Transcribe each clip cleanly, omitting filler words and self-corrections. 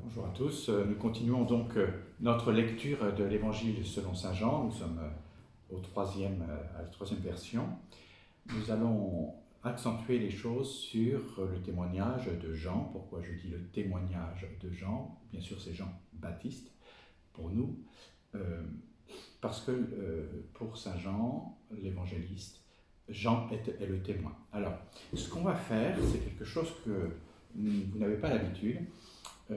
Bonjour à tous, nous continuons donc notre lecture de l'Évangile selon Saint Jean. Nous sommes à la troisième version. Nous allons accentuer les choses sur le témoignage de Jean. Pourquoi je dis le témoignage de Jean? Bien sûr, c'est Jean-Baptiste pour nous, parce que pour Saint Jean, l'évangéliste, Jean est le témoin. Alors, ce qu'on va faire, c'est quelque chose que vous n'avez pas l'habitude,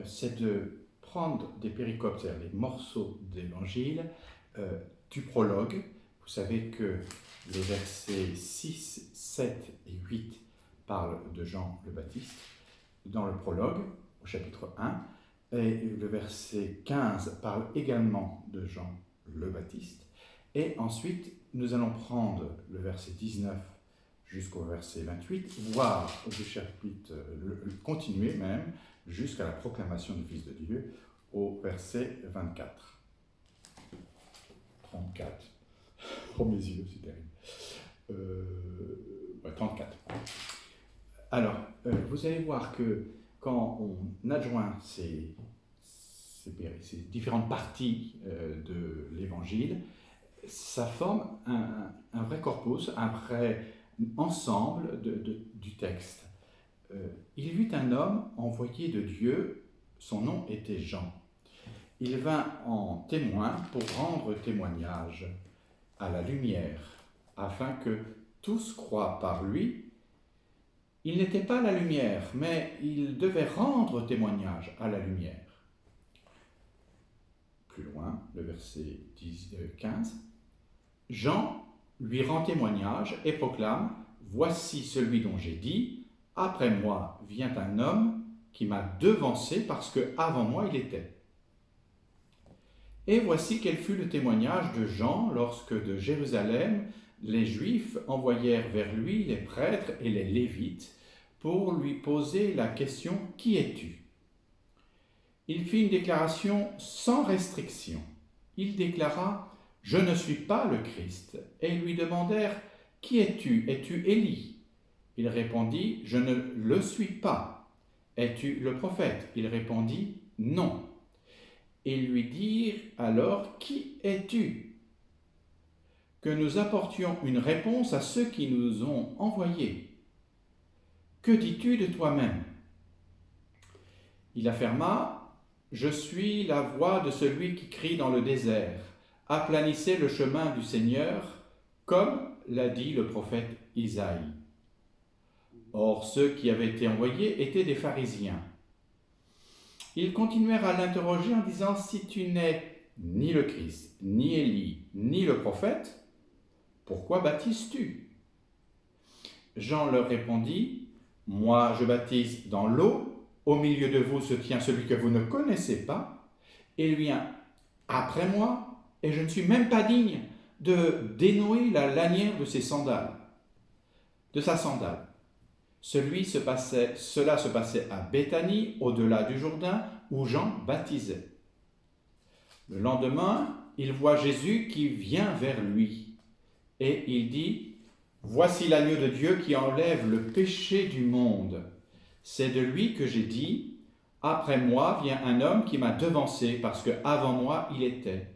c'est de prendre des péricopes, c'est-à-dire des morceaux d'évangile, du prologue. Vous savez que les versets 6, 7 et 8 parlent de Jean le Baptiste dans le prologue, au chapitre 1, et le verset 15 parle également de Jean le Baptiste. Et ensuite, nous allons prendre le verset 19 jusqu'au verset 28, voire du chapitre, continuer même, jusqu'à la proclamation du Fils de Dieu, au verset 24. 34. Oh mes yeux, c'est terrible. 34. Alors, vous allez voir que quand on adjoint ces différentes parties de l'Évangile, ça forme un vrai corpus, un vrai ensemble du texte. Il y eut un homme envoyé de Dieu, son nom était Jean. Il vint en témoin pour rendre témoignage à la lumière, afin que tous croient par lui. Il n'était pas la lumière, mais il devait rendre témoignage à la lumière. Plus loin, le verset 15. Jean lui rend témoignage et proclame « Voici celui dont j'ai dit, après moi vient un homme qui m'a devancé parce que avant moi il était. » Et voici quel fut le témoignage de Jean lorsque de Jérusalem les Juifs envoyèrent vers lui les prêtres et les Lévites pour lui poser la question « Qui es-tu » Il fit une déclaration sans restriction. Il déclara « Je ne suis pas le Christ » et ils lui demandèrent « Qui es-tu? Es-tu Élie » Il répondit « Je ne le suis pas. » « Es-tu le prophète » Il répondit « Non. » Ils lui dirent alors « Qui es-tu » Que nous apportions une réponse à ceux qui nous ont envoyés. « Que dis-tu de toi-même » Il affirma « Je suis la voix de celui qui crie dans le désert. Aplanissez le chemin du Seigneur, comme l'a dit le prophète Isaïe. » Or, ceux qui avaient été envoyés étaient des pharisiens. Ils continuèrent à l'interroger en disant « Si tu n'es ni le Christ, ni Élie, ni le prophète, pourquoi baptises-tu » Jean leur répondit « Moi, je baptise dans l'eau, au milieu de vous se tient celui que vous ne connaissez pas, et il vient après moi, et je ne suis même pas digne de dénouer la lanière de sa sandale. Cela se passait à Béthanie, au-delà du Jourdain, où Jean baptisait. Le lendemain, il voit Jésus qui vient vers lui, et il dit « Voici l'agneau de Dieu qui enlève le péché du monde. C'est de lui que j'ai dit « Après moi vient un homme qui m'a devancé, parce qu'avant moi il était. »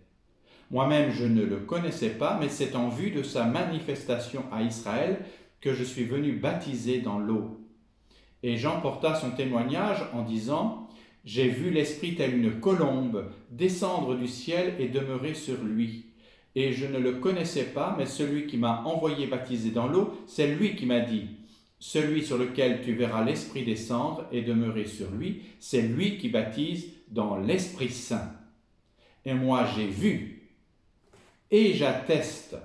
Moi-même je ne le connaissais pas, mais c'est en vue de sa manifestation à Israël que je suis venu baptiser dans l'eau. Et Jean porta son témoignage en disant « J'ai vu l'Esprit tel une colombe descendre du ciel et demeurer sur lui. Et je ne le connaissais pas, mais celui qui m'a envoyé baptiser dans l'eau, c'est lui qui m'a dit « Celui sur lequel tu verras l'Esprit descendre et demeurer sur lui, c'est lui qui baptise dans l'Esprit Saint. Et moi j'ai vu et j'atteste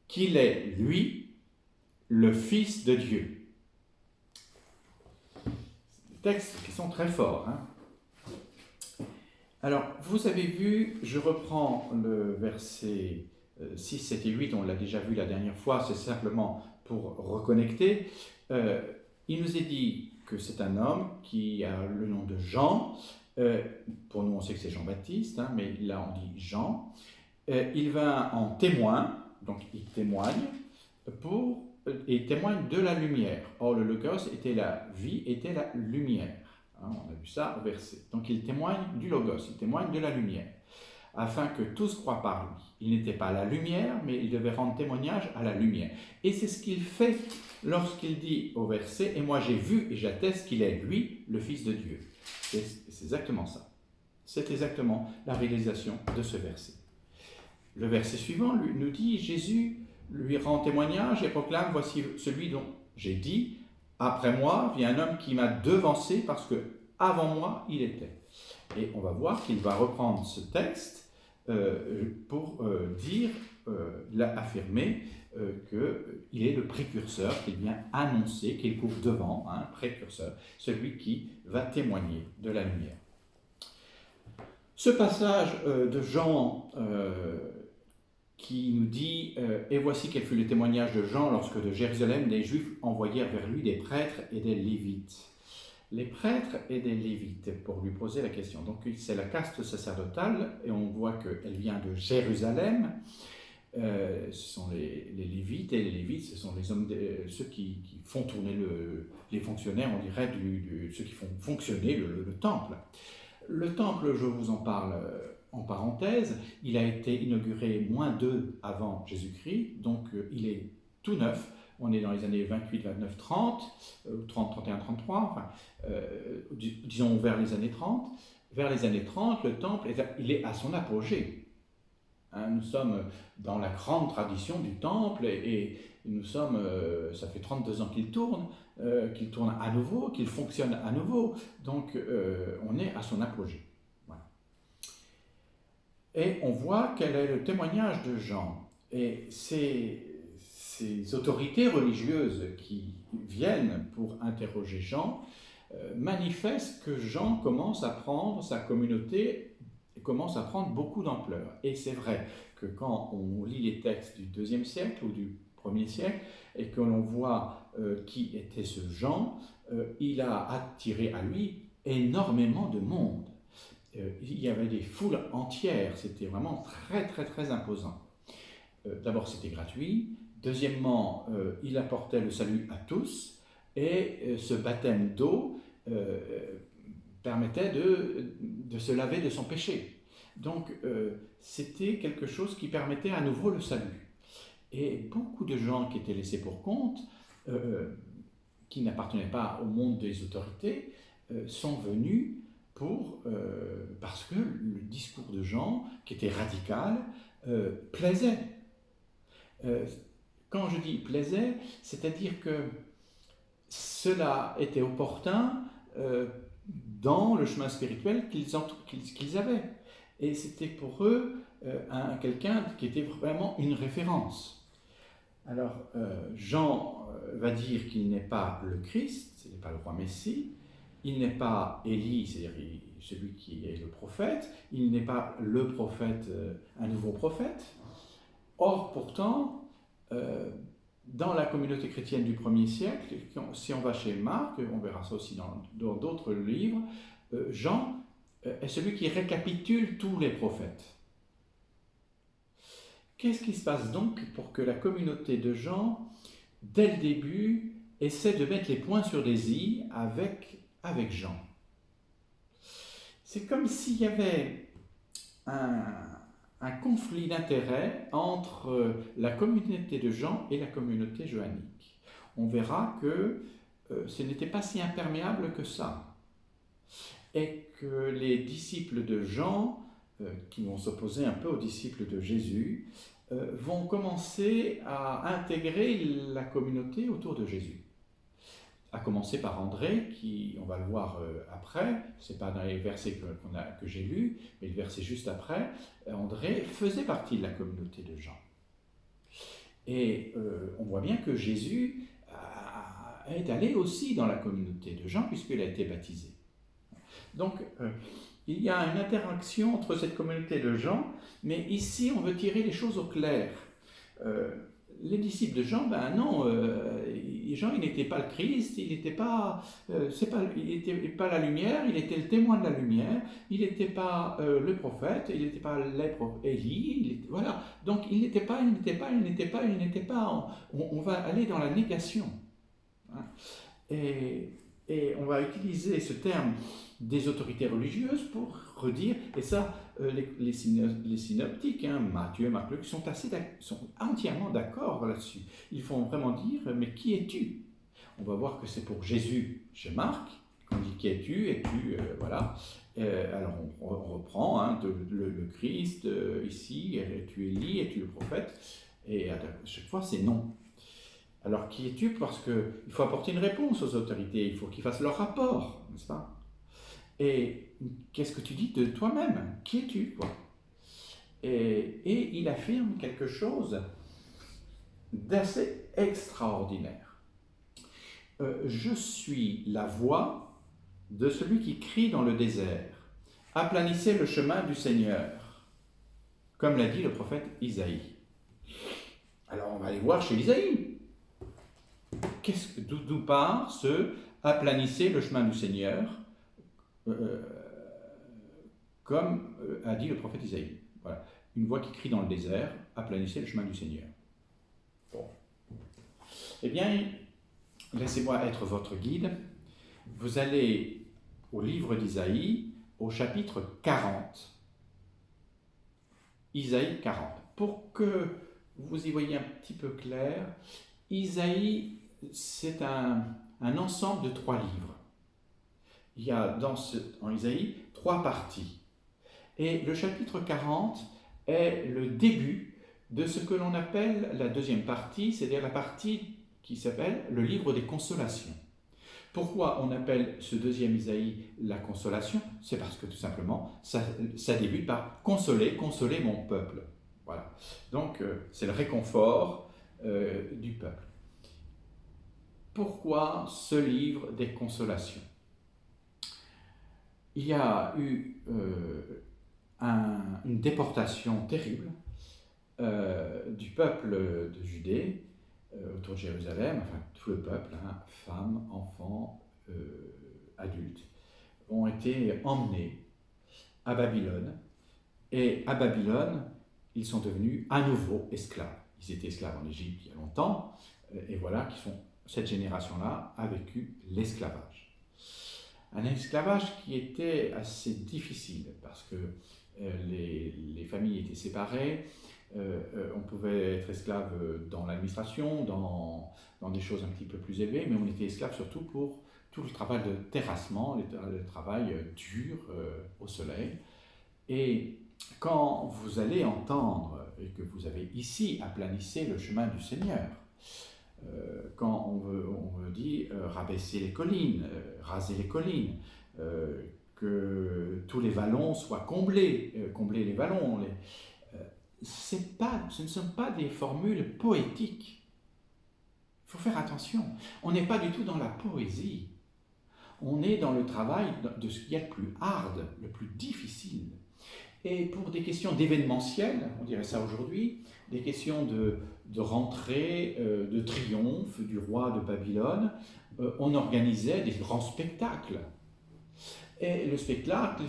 qu'il est lui, le Fils de Dieu. » Des textes qui sont très forts. Alors, vous avez vu, je reprends le verset 6, 7 et 8, on l'a déjà vu la dernière fois, c'est simplement pour reconnecter. Il nous est dit que c'est un homme qui a le nom de Jean. Pour nous, on sait que c'est Jean-Baptiste, mais là, on dit Jean. Il vint en témoin, donc il témoigne, et témoigne de la lumière. Or, le Logos était la vie, était la lumière. On a vu ça au verset. Donc il témoigne du Logos, il témoigne de la lumière, afin que tous croient par lui. Il n'était pas la lumière, mais il devait rendre témoignage à la lumière. Et c'est ce qu'il fait lorsqu'il dit au verset « Et moi j'ai vu et j'atteste qu'il est, lui, le Fils de Dieu ». C'est exactement ça. C'est exactement la réalisation de ce verset. Le verset suivant nous dit « Jésus lui rend témoignage et proclame « Voici celui dont j'ai dit « Après moi vient un homme qui m'a devancé parce que avant moi il était ». Et on va voir qu'il va reprendre ce texte pour affirmer qu'il est le précurseur, qu'il vient annoncer, qu'il court devant, un précurseur, celui qui va témoigner de la lumière. Ce passage de Jean qui nous dit « Et voici quel fut le témoignage de Jean lorsque de Jérusalem des Juifs envoyèrent vers lui des prêtres et des Lévites. » Les prêtres et des Lévites, pour lui poser la question. Donc c'est la caste sacerdotale, et on voit qu'elle vient de Jérusalem. Ce sont les Lévites, et les Lévites, ce sont les hommes, ceux qui font tourner les fonctionnaires, on dirait, ceux qui font fonctionner le temple. Le temple, je vous en parle en parenthèse, il a été inauguré -2 avant Jésus-Christ, donc il est tout neuf. On est dans les années 28, 29, 30, 30, 31, 33, enfin, disons vers les années 30. Vers les années 30, le temple, il est à son apogée. Hein, nous sommes dans la grande tradition du temple et nous sommes, ça fait 32 ans qu'il tourne à nouveau, qu'il fonctionne à nouveau. Donc on est à son apogée. Voilà. Et on voit quel est le témoignage de Jean. Et ces autorités religieuses qui viennent pour interroger Jean manifestent que Jean commence à prendre, sa communauté commence à prendre beaucoup d'ampleur. Et c'est vrai que quand on lit les textes du IIe siècle ou du 1er siècle et que l'on voit qui était ce Jean, il a attiré à lui énormément de monde. Il y avait des foules entières, c'était vraiment très très très imposant. D'abord c'était gratuit. Deuxièmement, il apportait le salut à tous et ce baptême d'eau permettait de se laver de son péché. Donc c'était quelque chose qui permettait à nouveau le salut. Et beaucoup de gens qui étaient laissés pour compte, qui n'appartenaient pas au monde des autorités, sont venus parce que le discours de Jean, qui était radical, plaisait. Quand je dis plaisait, c'est-à-dire que cela était opportun dans le chemin spirituel qu'ils avaient. Et c'était pour eux quelqu'un qui était vraiment une référence. Alors, Jean va dire qu'il n'est pas le Christ, ce n'est pas le roi Messie, il n'est pas Élie, c'est-à-dire celui qui est le prophète, il n'est pas le prophète, un nouveau prophète. Or, pourtant, dans la communauté chrétienne du 1er siècle, si on va chez Marc, on verra ça aussi dans d'autres livres, Jean est celui qui récapitule tous les prophètes. Qu'est-ce qui se passe donc pour que la communauté de Jean, dès le début, essaie de mettre les points sur les i avec Jean? C'est comme s'il y avait un conflit d'intérêts entre la communauté de Jean et la communauté johannique. On verra que ce n'était pas si imperméable que ça. Et que les disciples de Jean, qui vont s'opposer un peu aux disciples de Jésus, vont commencer à intégrer la communauté autour de Jésus. À commencer par André, qui, on va le voir après, ce n'est pas dans les versets que j'ai lus, mais le verset juste après, André faisait partie de la communauté de Jean. Et on voit bien que Jésus est allé aussi dans la communauté de Jean, puisqu'il a été baptisé. Donc, il y a une interaction entre cette communauté de Jean, mais ici, on veut tirer les choses au clair. Les disciples de Jean, non, Jean, il n'était pas le Christ, il n'était pas la lumière, il était le témoin de la lumière, il n'était pas le prophète, il n'était pas Élie, voilà. Donc, il n'était pas, on va aller dans la négation. Hein. Et Et on va utiliser ce terme des autorités religieuses pour redire, et ça, les synoptiques, hein, Matthieu et Marc, Luc, sont entièrement d'accord là-dessus. Ils font vraiment dire, mais qui es-tu? On va voir que c'est pour Jésus chez Marc, on dit qui es-tu, es-tu, voilà. Alors on reprend hein, le Christ ici, es-tu Élie, es-tu le prophète? Et à chaque fois c'est non. Alors qui es-tu? Parce qu'il faut apporter une réponse aux autorités, il faut qu'ils fassent leur rapport, n'est-ce pas? Et qu'est-ce que tu dis de toi-même? Qui es-tu, quoi? Et il affirme quelque chose d'assez extraordinaire. Je suis la voix de celui qui crie dans le désert. Aplanissez le chemin du Seigneur, comme l'a dit le prophète Isaïe. Alors on va aller voir chez Isaïe. D'où part ce aplanissez le chemin du Seigneur, comme a dit le prophète Isaïe. Voilà. Une voix qui crie dans le désert, aplanissez le chemin du Seigneur. Bon. Eh bien, laissez-moi être votre guide. Vous allez au livre d'Isaïe, au chapitre 40. Isaïe 40. Pour que vous y voyez un petit peu clair, Isaïe, c'est un ensemble de 3 livres. Il y a en Isaïe 3 parties. Et le chapitre 40 est le début de ce que l'on appelle la deuxième partie, c'est-à-dire la partie qui s'appelle le livre des consolations. Pourquoi on appelle ce deuxième Isaïe la consolation? C'est parce que tout simplement, ça débute par consoler mon peuple. Voilà. Donc, c'est le réconfort du peuple. Pourquoi ce livre des consolations? Il y a eu une déportation terrible du peuple de Judée autour de Jérusalem, enfin tout le peuple, hein, femmes, enfants, adultes, ont été emmenés à Babylone. Et à Babylone, ils sont devenus à nouveau esclaves. Ils étaient esclaves en Égypte il y a longtemps, et voilà cette génération-là a vécu l'esclavage. Un esclavage qui était assez difficile parce que les familles étaient séparées, on pouvait être esclave dans l'administration, dans des choses un petit peu plus élevées, mais on était esclave surtout pour tout le travail de terrassement, le travail dur au soleil. Et quand vous allez entendre et que vous avez ici aplanissé le chemin du Seigneur, quand on me dit rabaisser les collines, raser les collines, que tous les vallons soient comblés, combler les vallons, ce ne sont pas des formules poétiques. Il faut faire attention. On n'est pas du tout dans la poésie. On est dans le travail de ce qu'il y a de plus hard, le plus difficile. Et pour des questions d'événementiel, on dirait ça aujourd'hui, des questions de rentrée, de triomphe du roi de Babylone, on organisait des grands spectacles. Et le spectacle,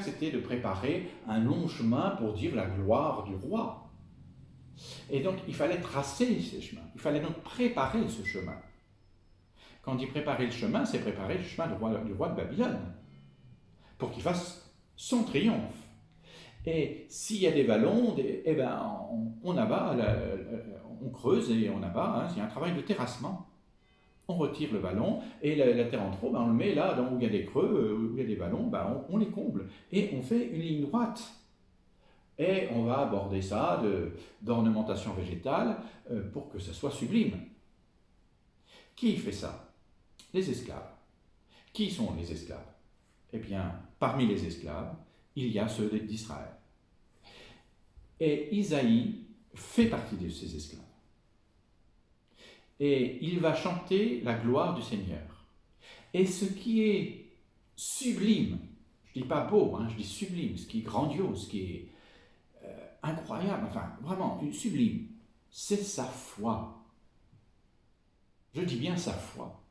c'était de préparer un long chemin pour dire la gloire du roi. Et donc, il fallait tracer ce chemin. Il fallait donc préparer ce chemin. Quand on dit préparer le chemin, c'est préparer le chemin du roi de Babylone, pour qu'il fasse son triomphe. Et s'il y a des vallons, on abat, on creuse et on abat, hein, c'est un travail de terrassement. On retire le vallon et la terre en trop, on le met là où il y a des creux, où il y a des vallons, on les comble. Et on fait une ligne droite. Et on va aborder ça d'ornementation végétale pour que ça soit sublime. Qui fait ça? Les esclaves. Qui sont les esclaves? Eh bien, parmi les esclaves, il y a ceux d'Israël. Et Isaïe fait partie de ces esclaves. Et il va chanter la gloire du Seigneur. Et ce qui est sublime, je ne dis pas beau, hein, je dis sublime, ce qui est grandiose, ce qui est incroyable, enfin vraiment sublime, c'est sa foi. Je dis bien sa foi,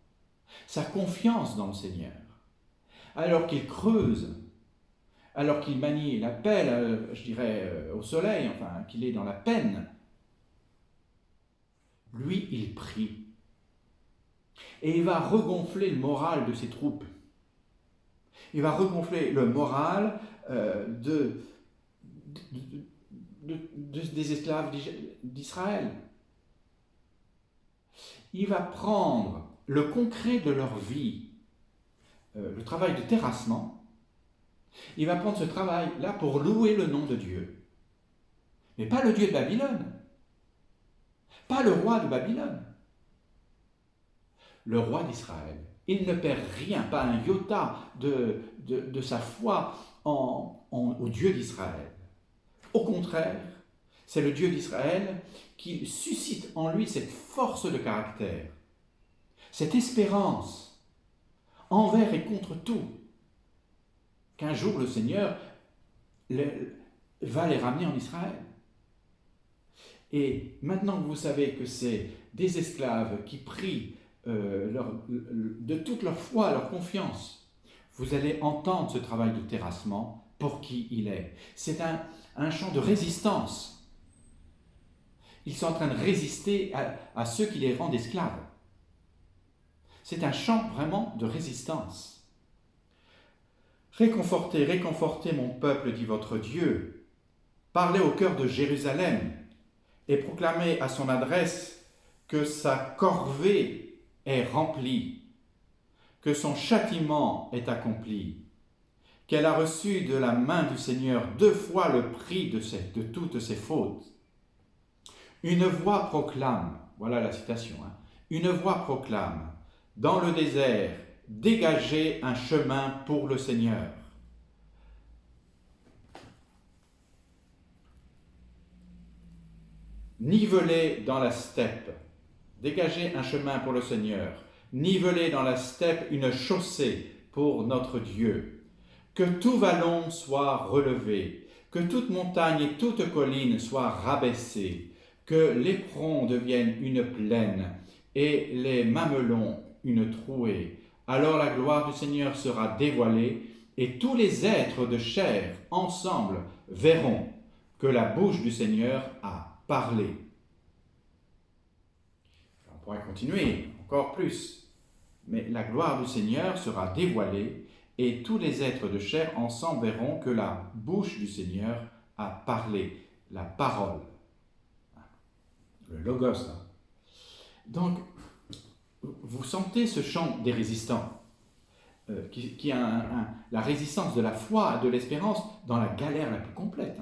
sa confiance dans le Seigneur. Alors qu'il creuse, alors qu'il manie la pelle, je dirais, au soleil, enfin, qu'il est dans la peine, lui, il prie. Et il va regonfler le moral de ses troupes. Il va regonfler le moral des esclaves d'Israël. Il va prendre le concret de leur vie, le travail de terrassement. Il va prendre ce travail-là pour louer le nom de Dieu. Mais pas le Dieu de Babylone. Pas le roi de Babylone. Le roi d'Israël. Il ne perd rien, pas un iota de sa foi au Dieu d'Israël. Au contraire, c'est le Dieu d'Israël qui suscite en lui cette force de caractère, cette espérance envers et contre tout, qu'un jour le Seigneur va les ramener en Israël. Et maintenant que vous savez que c'est des esclaves qui prient de toute leur foi, leur confiance, vous allez entendre ce travail de terrassement pour qui il est. C'est un chant de résistance. Ils sont en train de résister à ceux qui les rendent esclaves. C'est un chant vraiment de résistance. Réconfortez, réconfortez mon peuple, dit votre Dieu. Parlez au cœur de Jérusalem et proclamez à son adresse que sa corvée est remplie, que son châtiment est accompli, qu'elle a reçu de la main du Seigneur 2 fois le prix de toutes ses fautes. Une voix proclame, voilà la citation, une voix proclame, dans le désert, dégagez un chemin pour le Seigneur. Nivelez dans la steppe, dégagez un chemin pour le Seigneur. Nivelez dans la steppe une chaussée pour notre Dieu. Que tout vallon soit relevé, que toute montagne et toute colline soient rabaissées, que l'éperon devienne une plaine et les mamelons une trouée. Alors la gloire du Seigneur sera dévoilée et tous les êtres de chair ensemble verront que la bouche du Seigneur a parlé. On pourrait continuer encore plus, mais la gloire du Seigneur sera dévoilée et tous les êtres de chair ensemble verront que la bouche du Seigneur a parlé, la parole, le logos. Donc, vous sentez ce chant des résistants, qui a la résistance de la foi, de l'espérance dans la galère la plus complète.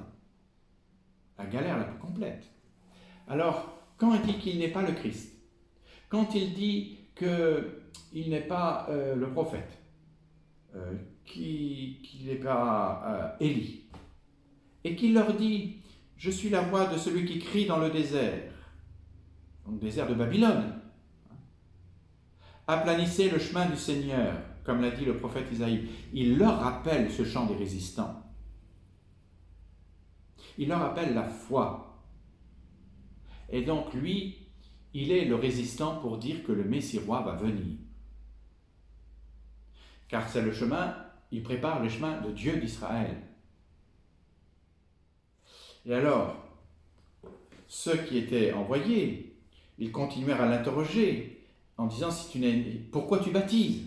La galère la plus complète. Alors, quand il dit qu'il n'est pas le Christ, quand il dit qu'il n'est pas le prophète, qu'il n'est pas Élie, et qu'il leur dit « Je suis la voix de celui qui crie dans le désert », donc le désert de Babylone. Aplanissez le chemin du Seigneur, comme l'a dit le prophète Isaïe. Il leur rappelle ce chant des résistants. Il leur rappelle la foi. Et donc lui, il est le résistant pour dire que le Messie roi va venir. Car c'est le chemin, il prépare le chemin de Dieu d'Israël. Et alors, ceux qui étaient envoyés, ils continuèrent à l'interroger en disant pourquoi tu baptises?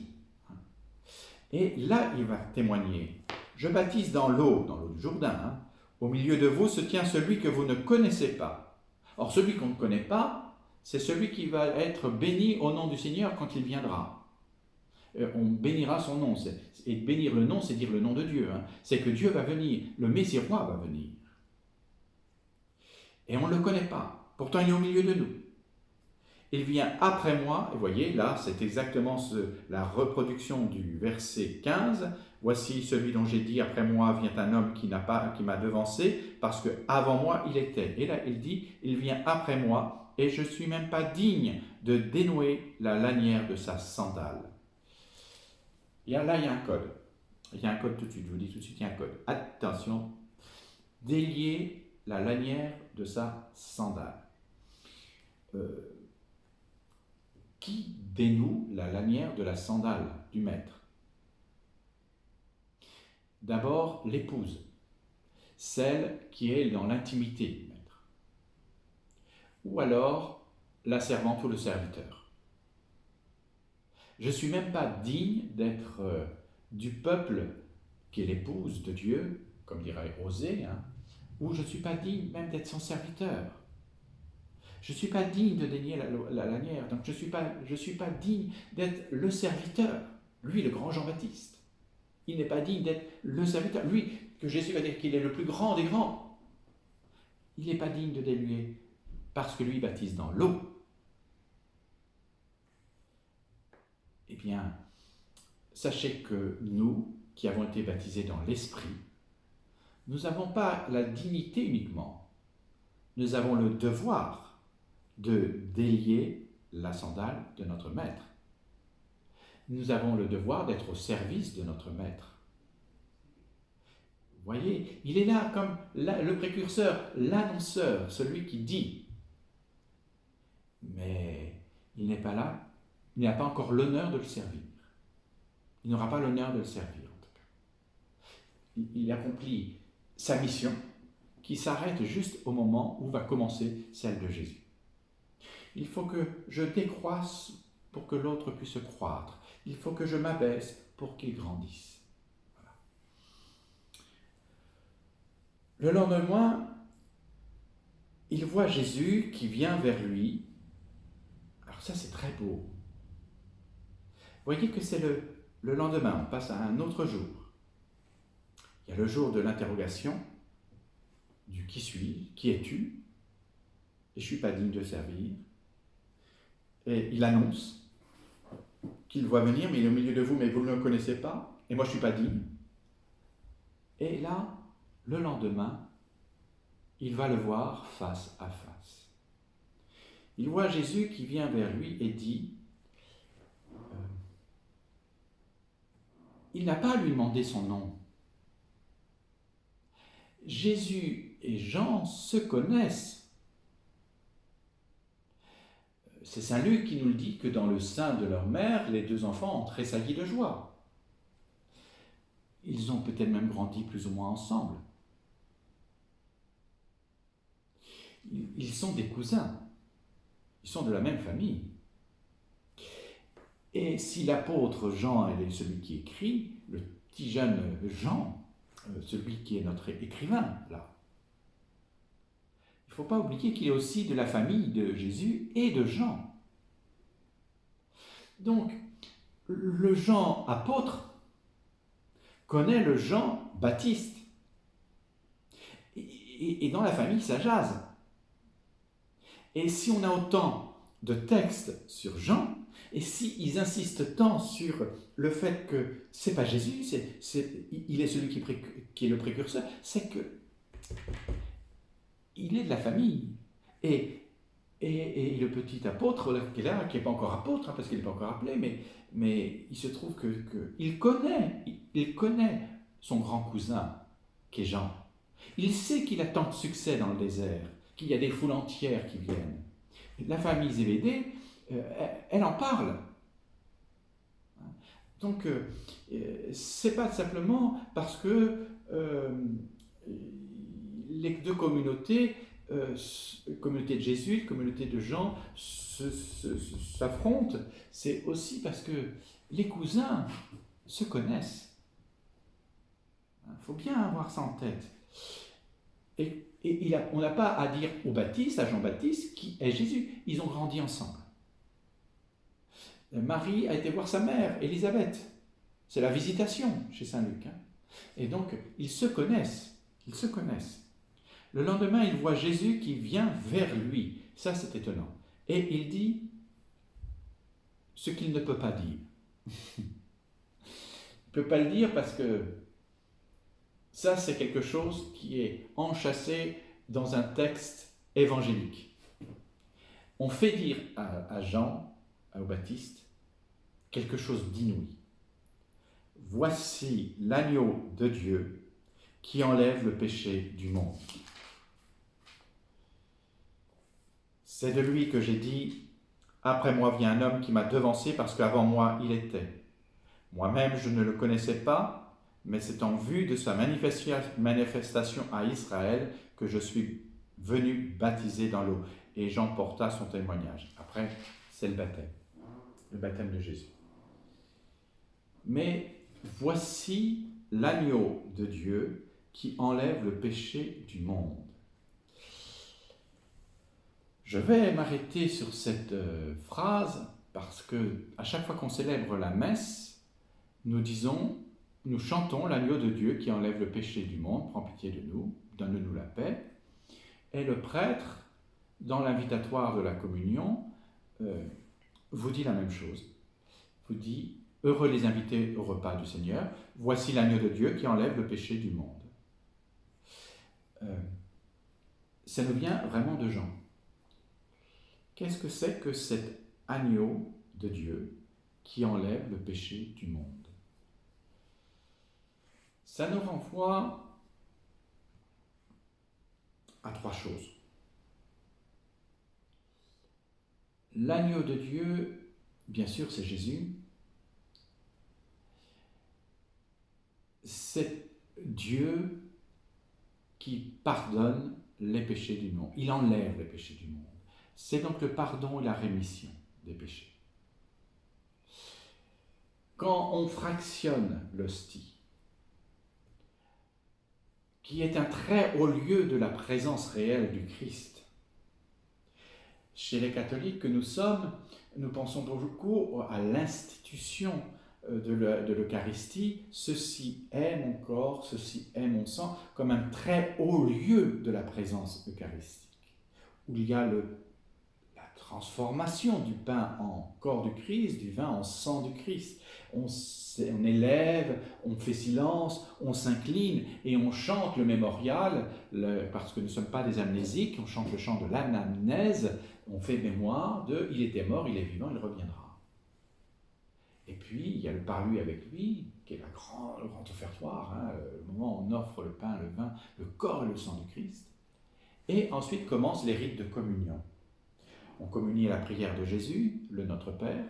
Et là, il va témoigner. Je baptise dans l'eau du Jourdain. Au milieu de vous se tient celui que vous ne connaissez pas. Or, celui qu'on ne connaît pas, c'est celui qui va être béni au nom du Seigneur quand il viendra. On bénira son nom. Et bénir le nom, c'est dire le nom de Dieu. C'est que Dieu va venir, le Messie roi va venir. Et on ne le connaît pas. Pourtant, il est au milieu de nous. Il vient après moi, et vous voyez, là, c'est exactement la reproduction du verset 15. Voici celui dont j'ai dit, après moi vient un homme qui m'a devancé, parce que avant moi il était. Et là, il dit, il vient après moi, et je ne suis même pas digne de dénouer la lanière de sa sandale. Et là, il y a un code. Il y a un code tout de suite, je vous dis tout de suite, il y a un code. Attention, délier la lanière de sa sandale. Qui dénoue la lanière de la sandale du maître? D'abord, l'épouse, celle qui est dans l'intimité du maître. Ou alors, la servante ou le serviteur. Je ne suis même pas digne d'être du peuple qui est l'épouse de Dieu, comme dirait Osée, hein, ou je ne suis pas digne même d'être son serviteur. Je ne suis pas digne de dénier la lanière, donc je ne suis pas digne d'être le serviteur, lui le grand Jean-Baptiste. Il n'est pas digne d'être le serviteur, lui que Jésus va dire qu'il est le plus grand des grands. Il n'est pas digne de dénuer parce que lui baptise dans l'eau. Eh bien, sachez que nous, qui avons été baptisés dans l'Esprit, nous n'avons pas la dignité uniquement, nous avons le devoir de délier la sandale de notre Maître. Nous avons le devoir d'être au service de notre Maître. Vous voyez, il est là comme le précurseur, l'annonceur, celui qui dit. Mais il n'est pas là, il n'a pas encore l'honneur de le servir. Il n'aura pas l'honneur de le servir, en tout cas. Il accomplit sa mission qui s'arrête juste au moment où va commencer celle de Jésus. Il faut que je décroisse pour que l'autre puisse croître. Il faut que je m'abaisse pour qu'il grandisse. Voilà. Le lendemain, il voit Jésus qui vient vers lui. Alors ça, c'est très beau. Vous voyez que c'est le lendemain, on passe à un autre jour. Il y a le jour de l'interrogation, du qui suis-je, qui es-tu, et je ne suis pas digne de servir. Et il annonce qu'il voit venir, mais il est au milieu de vous, mais vous ne le connaissez pas, et moi je ne suis pas digne. Et là, le lendemain, il va le voir face à face. Il voit Jésus qui vient vers lui et dit, il n'a pas à lui demander son nom. Jésus et Jean se connaissent. C'est saint Luc qui nous le dit que dans le sein de leur mère, les deux enfants ont tressailli de joie. Ils ont peut-être même grandi plus ou moins ensemble. Ils sont des cousins. Ils sont de la même famille. Et si l'apôtre Jean est celui qui écrit, le petit jeune Jean, celui qui est notre écrivain, là, il ne faut pas oublier qu'il est aussi de la famille de Jésus et de Jean. Donc, le Jean apôtre connaît le Jean Baptiste. Et dans la famille, ça jase. Et si on a autant de textes sur Jean, et s'ils insistent tant sur le fait que ce n'est pas Jésus, il est celui qui est le précurseur, c'est que il est de la famille. Et le petit apôtre qui est là, qui n'est pas encore apôtre, hein, parce qu'il n'est pas encore appelé, mais il se trouve qu'il connaît son grand cousin, qui est Jean. Il sait qu'il a tant de succès dans le désert, qu'il y a des foules entières qui viennent. La famille Zébédée, elle en parle. Donc, c'est pas simplement parce que les deux communautés, communauté de Jésus, communauté de Jean, s'affrontent, c'est aussi parce que les cousins se connaissent. Il faut bien avoir ça en tête. Et on n'a pas à dire au Baptiste, à Jean-Baptiste, qui est Jésus. Ils ont grandi ensemble. Marie a été voir sa mère, Élisabeth. C'est la visitation chez saint Luc. Hein. Et donc, ils se connaissent. Ils se connaissent. Le lendemain, il voit Jésus qui vient vers lui. Ça, c'est étonnant. Et il dit ce qu'il ne peut pas dire. Il ne peut pas le dire parce que ça, c'est quelque chose qui est enchâssé dans un texte évangélique. On fait dire à Jean, au Baptiste, quelque chose d'inouï. Voici l'agneau de Dieu qui enlève le péché du monde. C'est de lui que j'ai dit, après moi vient un homme qui m'a devancé parce qu'avant moi il était. Moi-même je ne le connaissais pas, mais c'est en vue de sa manifestation à Israël que je suis venu baptiser dans l'eau. Et Jean porta son témoignage. Après, c'est le baptême de Jésus. mais voici l'agneau de Dieu qui enlève le péché du monde. Je vais m'arrêter sur cette phrase parce que à chaque fois qu'on célèbre la messe, nous chantons l'agneau de Dieu qui enlève le péché du monde, prends pitié de nous, donne-nous la paix. Et le prêtre, dans l'invitatoire de la communion, vous dit la même chose. Vous dit, heureux les invités au repas du Seigneur, voici l'agneau de Dieu qui enlève le péché du monde. Ça nous vient vraiment de Jean. Qu'est-ce que c'est que cet agneau de Dieu qui enlève le péché du monde? Ça nous renvoie à trois choses. L'agneau de Dieu, bien sûr, c'est Jésus. C'est Dieu qui pardonne les péchés du monde. Il enlève les péchés du monde. C'est donc le pardon et la rémission des péchés. Quand on fractionne l'hostie, qui est un très haut lieu de la présence réelle du Christ, chez les catholiques que nous sommes, nous pensons beaucoup à l'institution de l'Eucharistie. Ceci est mon corps, ceci est mon sang, comme un très haut lieu de la présence eucharistique, où il y a la transformation du pain en corps du Christ, du vin en sang du Christ. On élève, on fait silence, on s'incline et on chante le mémorial, parce que nous ne sommes pas des amnésiques, on chante le chant de l'anamnèse, on fait mémoire de « il était mort, il est vivant, il reviendra ». Et puis, il y a le par lui avec lui, qui est le grand offertoire, le moment où on offre le pain, le vin, le corps et le sang du Christ. Et ensuite commencent les rites de communion. On communie à la prière de Jésus, le Notre Père,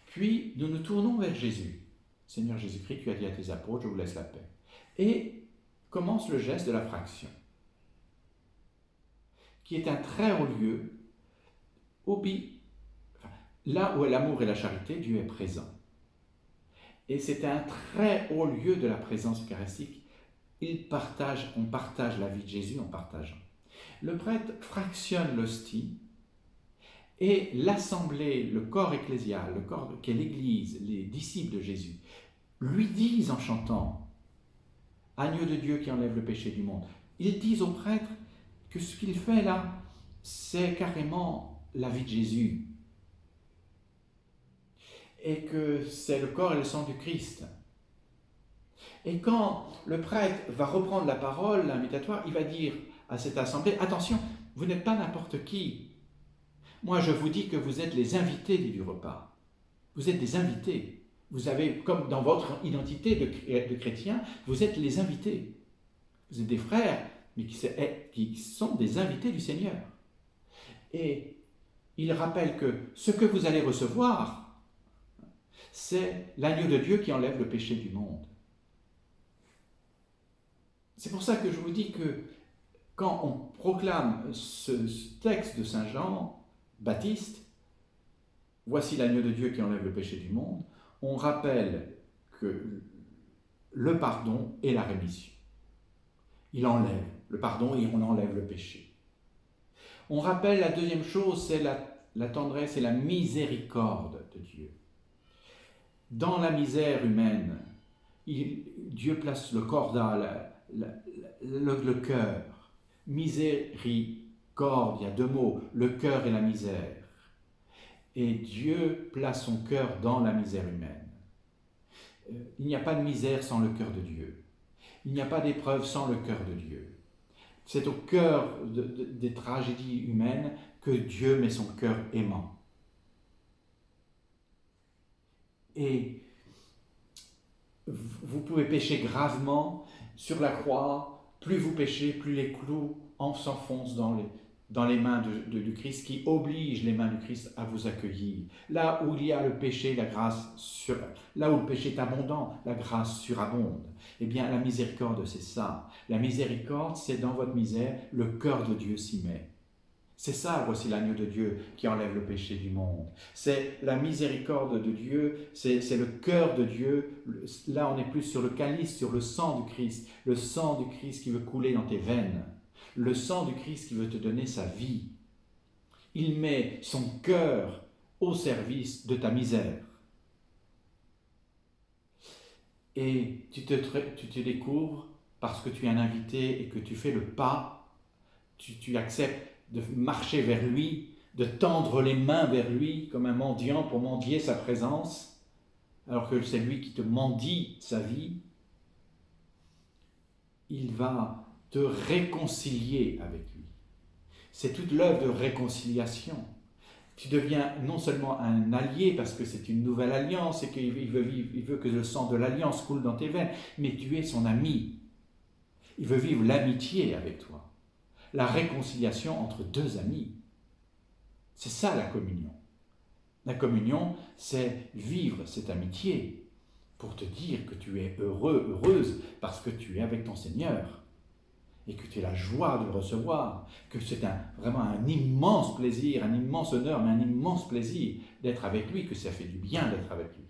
puis nous nous tournons vers Jésus. Seigneur Jésus-Christ, tu as dit à tes apôtres, je vous laisse la paix. Et commence le geste de la fraction, qui est un très haut lieu, là où l'amour et la charité, Dieu est présent. Et c'est un très haut lieu de la présence eucharistique. On partage la vie de Jésus en partageant. Le prêtre fractionne l'hostie, et l'assemblée, le corps ecclésial, le corps qu'est l'Église, les disciples de Jésus, lui disent en chantant « Agneau de Dieu qui enlève le péché du monde », ils disent au prêtre que ce qu'il fait là, c'est carrément la vie de Jésus, et que c'est le corps et le sang du Christ. Et quand le prêtre va reprendre la parole, l'invitatoire, il va dire à cette assemblée « Attention, vous n'êtes pas n'importe qui. Moi, je vous dis que vous êtes les invités du repas. Vous êtes des invités. Vous avez, comme dans votre identité de chrétien, vous êtes les invités. Vous êtes des frères, mais qui sont des invités du Seigneur. Et il rappelle que ce que vous allez recevoir, c'est l'agneau de Dieu qui enlève le péché du monde. C'est pour ça que je vous dis que quand on proclame ce texte de Saint Jean Baptiste, voici l'agneau de Dieu qui enlève le péché du monde, on rappelle que le pardon et la rémission. Il enlève le pardon et on enlève le péché. On rappelle la deuxième chose, c'est la tendresse et la miséricorde de Dieu. Dans la misère humaine, Dieu place le corda, le cœur, miséricorde, il y a deux mots, le cœur et la misère. Et Dieu place son cœur dans la misère humaine. Il n'y a pas de misère sans le cœur de Dieu. Il n'y a pas d'épreuve sans le cœur de Dieu. C'est au cœur des tragédies humaines que Dieu met son cœur aimant. Et vous pouvez pécher gravement sur la croix. Plus vous péchez, plus les clous s'enfoncent dans les mains du Christ, qui oblige les mains du Christ à vous accueillir. Là où il y a le péché, là où le péché est abondant, la grâce surabonde. Eh bien, la miséricorde, c'est ça. La miséricorde, c'est dans votre misère, le cœur de Dieu s'y met. C'est ça, voici l'agneau de Dieu qui enlève le péché du monde. C'est la miséricorde de Dieu, c'est le cœur de Dieu. Là, on est plus sur le calice, sur le sang du Christ. Le sang du Christ qui veut couler dans tes veines. Le sang du Christ qui veut te donner sa vie. Il met son cœur au service de ta misère. Et tu te découvres, parce que tu es un invité et que tu fais le pas, tu acceptes de marcher vers lui, de tendre les mains vers lui comme un mendiant pour mendier sa présence, alors que c'est lui qui te mendie sa vie. Il va te réconcilier avec lui. C'est toute l'œuvre de réconciliation. Tu deviens non seulement un allié parce que c'est une nouvelle alliance et qu'il veut que le sang de l'alliance coule dans tes veines, mais tu es son ami. Il veut vivre l'amitié avec toi, la réconciliation entre deux amis. C'est ça la communion. La communion, c'est vivre cette amitié pour te dire que tu es heureux, heureuse, parce que tu es avec ton Seigneur et que tu as la joie de le recevoir, que c'est vraiment un immense plaisir, un immense honneur, mais un immense plaisir d'être avec lui, que ça fait du bien d'être avec lui.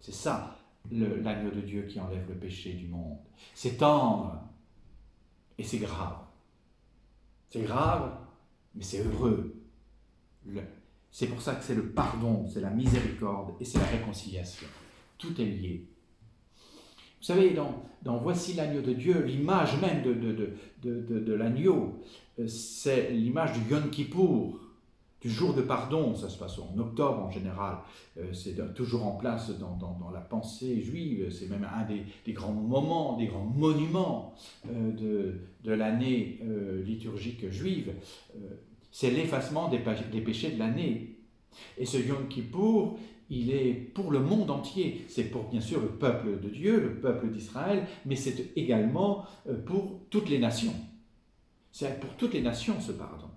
C'est ça, l'agneau de Dieu qui enlève le péché du monde. C'est tendre et c'est grave. C'est grave, mais c'est heureux. C'est pour ça que c'est le pardon, c'est la miséricorde et c'est la réconciliation. Tout est lié. Vous savez, dans Voici l'agneau de Dieu, l'image même de l'agneau, c'est l'image du Yom Kippour, du jour de pardon. Ça se passe en octobre en général. C'est toujours en place dans la pensée juive. C'est même un des grands moments, des grands monuments de l'année liturgique juive. C'est l'effacement des péchés de l'année. Et ce Yom Kippour, il est pour le monde entier. C'est pour, bien sûr, le peuple de Dieu, le peuple d'Israël, mais c'est également pour toutes les nations. C'est pour toutes les nations, ce pardon.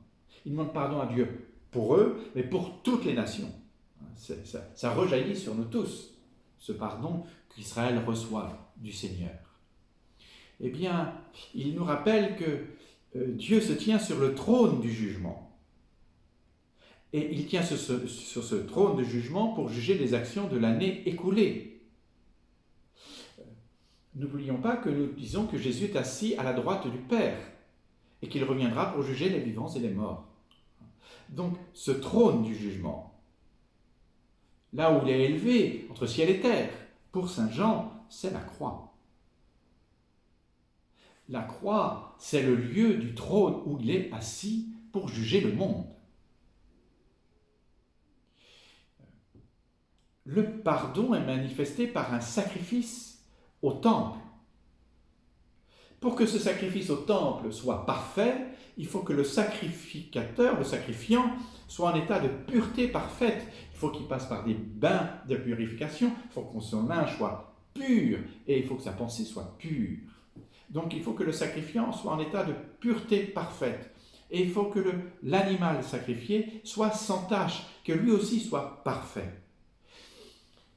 Il demande pardon à Dieu pour eux, mais pour toutes les nations. Ça rejaillit sur nous tous, ce pardon qu'Israël reçoit du Seigneur. Eh bien, il nous rappelle que Dieu se tient sur le trône du jugement. Et il tient sur ce trône de jugement pour juger les actions de l'année écoulée. N'oublions pas que nous disons que Jésus est assis à la droite du Père et qu'il reviendra pour juger les vivants et les morts. Donc, ce trône du jugement, là où il est élevé entre ciel et terre, pour Saint Jean, c'est la croix. La croix, c'est le lieu du trône où il est assis pour juger le monde. Le pardon est manifesté par un sacrifice au temple. Pour que ce sacrifice au temple soit parfait, il faut que le sacrificateur, le sacrifiant, soit en état de pureté parfaite. Il faut qu'il passe par des bains de purification, il faut que son linge soit pur et il faut que sa pensée soit pure. Donc il faut que le sacrifiant soit en état de pureté parfaite. Et il faut que l'animal sacrifié soit sans tache, que lui aussi soit parfait.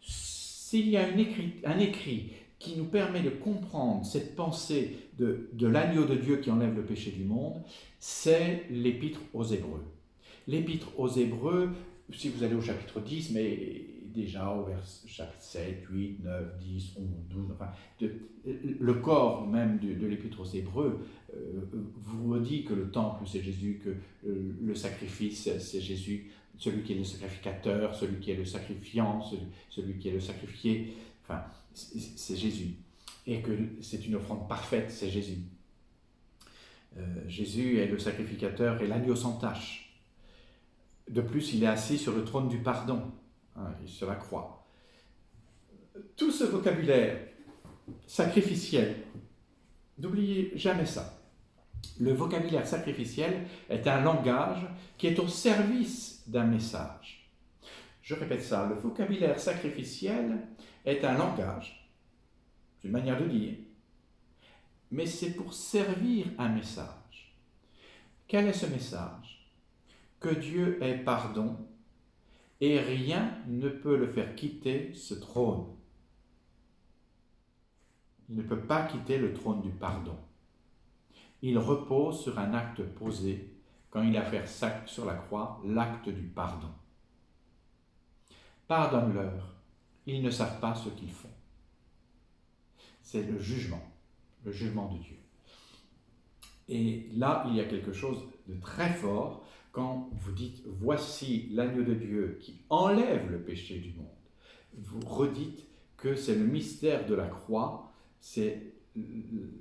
S'il y a un écrit qui nous permet de comprendre cette pensée de l'agneau de Dieu qui enlève le péché du monde, c'est l'Épître aux Hébreux. L'Épître aux Hébreux, si vous allez au chapitre 10, mais déjà au chapitre 7, 8, 9, 10, 11, 12, enfin, le corps même de l'Épître aux Hébreux vous dit que le temple c'est Jésus, que le sacrifice c'est Jésus, celui qui est le sacrificateur, celui qui est le sacrifiant, celui qui est le sacrifié, enfin, c'est Jésus. Et que c'est une offrande parfaite, c'est Jésus. Jésus est le sacrificateur et l'agneau sans tache. De plus, il est assis sur le trône du pardon, sur la croix. Tout ce vocabulaire sacrificiel, n'oubliez jamais ça. Le vocabulaire sacrificiel est un langage qui est au service d'un message. Je répète ça, le vocabulaire sacrificiel est un langage, une manière de dire, mais c'est pour servir un message. Quel est ce message? Que Dieu ait pardon et rien ne peut le faire quitter ce trône. Il ne peut pas quitter le trône du pardon. Il repose sur un acte posé quand il a fait sur la croix l'acte du pardon. Pardonne-leur, ils ne savent pas ce qu'ils font. C'est le jugement de Dieu. Et là, il y a quelque chose de très fort quand vous dites « Voici l'agneau de Dieu qui enlève le péché du monde ». Vous redites que c'est le mystère de la croix, c'est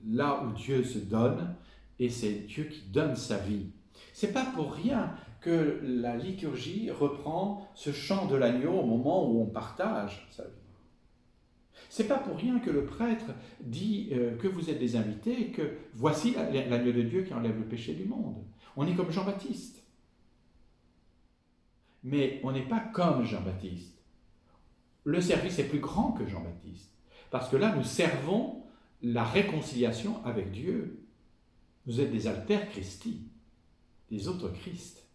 là où Dieu se donne, et c'est Dieu qui donne sa vie. C'est pas pour rien que la liturgie reprend ce chant de l'agneau au moment où on partage sa vie. C'est pas pour rien que le prêtre dit que vous êtes des invités, que voici l'agneau de Dieu qui enlève le péché du monde. On est comme Jean-Baptiste. Mais on n'est pas comme Jean-Baptiste. Le service est plus grand que Jean-Baptiste. Parce que là, nous servons la réconciliation avec Dieu. Vous êtes des alter Christi, des autres Christ.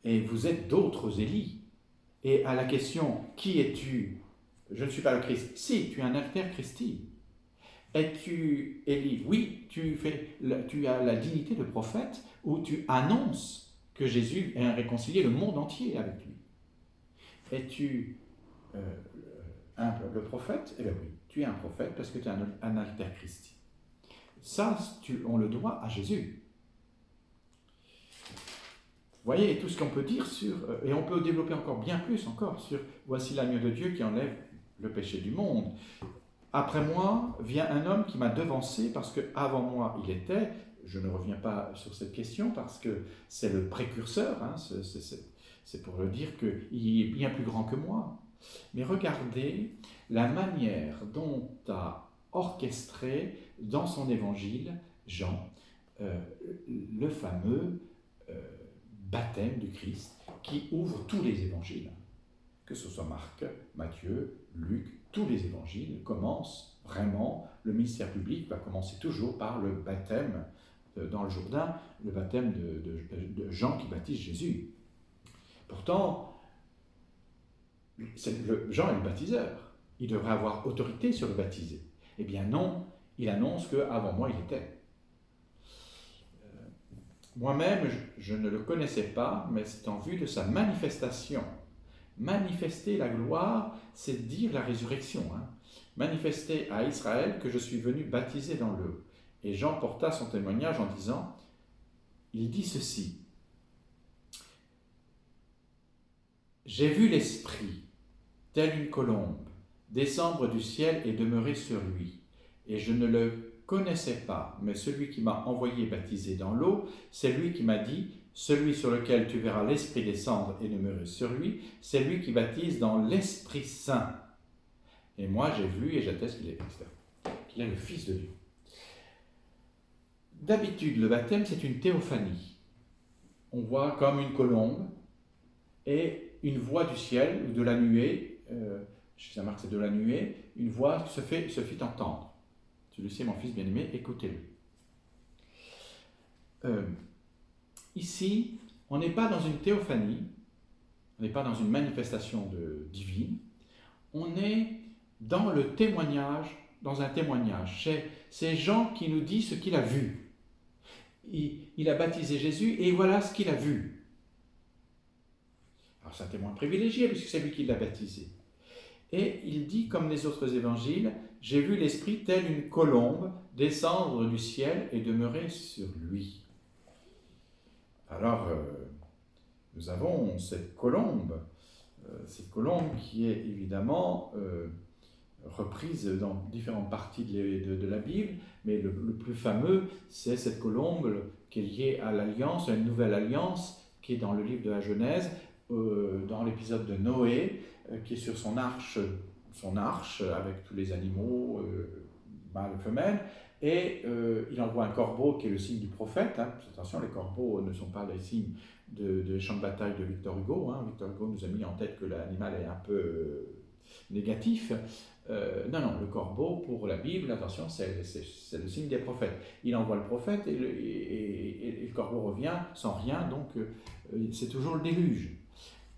Et vous êtes d'autres Élie. Et à la question « Qui es-tu » Je ne suis pas le Christ. Si, tu es un alter Christi. Es-tu Élie? Oui, tu as la dignité de prophète où tu annonces que Jésus a réconcilié le monde entier avec lui. Es-tu le prophète? Eh bien oui, tu es un prophète parce que tu es un alter Christi. Ça, on le doit à Jésus. Vous voyez tout ce qu'on peut dire sur, et on peut développer encore bien plus encore sur « Voici l'agneau de Dieu qui enlève le péché du monde. Après moi vient un homme qui m'a devancé parce qu'avant moi il était, je ne reviens pas sur cette question parce que c'est le précurseur, hein, c'est pour le dire qu'il est bien plus grand que moi. Mais regardez la manière dont a orchestré dans son évangile Jean le fameux baptême du Christ qui ouvre tous les évangiles. Que ce soit Marc, Matthieu, Luc, tous les évangiles commencent vraiment, le ministère public va commencer toujours par le baptême dans le Jourdain, le baptême de Jean qui baptise Jésus. Pourtant, Jean est le baptiseur, il devrait avoir autorité sur le baptisé. Eh bien non, il annonce qu'avant moi il était. Moi-même, je ne le connaissais pas, mais c'est en vue de sa manifestation. Manifester la gloire, c'est dire la résurrection. Hein. Manifester à Israël que je suis venu baptiser dans l'eau. Et Jean porta son témoignage en disant, il dit ceci, « J'ai vu l'Esprit, telle une colombe, descendre du ciel et demeurer sur lui. Et je ne le connaissais pas, mais celui qui m'a envoyé baptiser dans l'eau, c'est lui qui m'a dit, celui sur lequel tu verras l'Esprit descendre et demeurer sur lui, c'est lui qui baptise dans l'Esprit Saint. Et moi j'ai vu et j'atteste qu'il est le Fils de Dieu. » D'habitude, le baptême, c'est une théophanie. On voit comme une colombe et une voix du ciel ou de la nuée, chez Saint Marc c'est de la nuée, une voix qui se fit entendre. Celui-ci est mon fils bien-aimé, écoutez-le. Ici, on n'est pas dans une théophanie, on n'est pas dans une manifestation divine, on est dans le témoignage, dans un témoignage. C'est Jean qui nous dit ce qu'il a vu. Il a baptisé Jésus et voilà ce qu'il a vu. Alors c'est un témoin privilégié puisque c'est lui qui l'a baptisé. Et il dit, comme les autres évangiles, « J'ai vu l'Esprit tel une colombe descendre du ciel et demeurer sur lui. » Alors, nous avons cette colombe qui est évidemment reprise dans différentes parties de la Bible, mais le plus fameux, c'est cette colombe qui est liée à l'alliance, à une nouvelle alliance, qui est dans le livre de la Genèse, dans l'épisode de Noé, qui est sur son arche avec tous les animaux, mâles et femelles, et il envoie un corbeau qui est le signe du prophète. Hein. Attention, les corbeaux ne sont pas les signes de champ de bataille de Victor Hugo. Hein. Victor Hugo nous a mis en tête que l'animal est un peu négatif. Non, le corbeau, pour la Bible, attention, c'est le signe des prophètes. Il envoie le prophète et le corbeau revient sans rien, donc c'est toujours le déluge.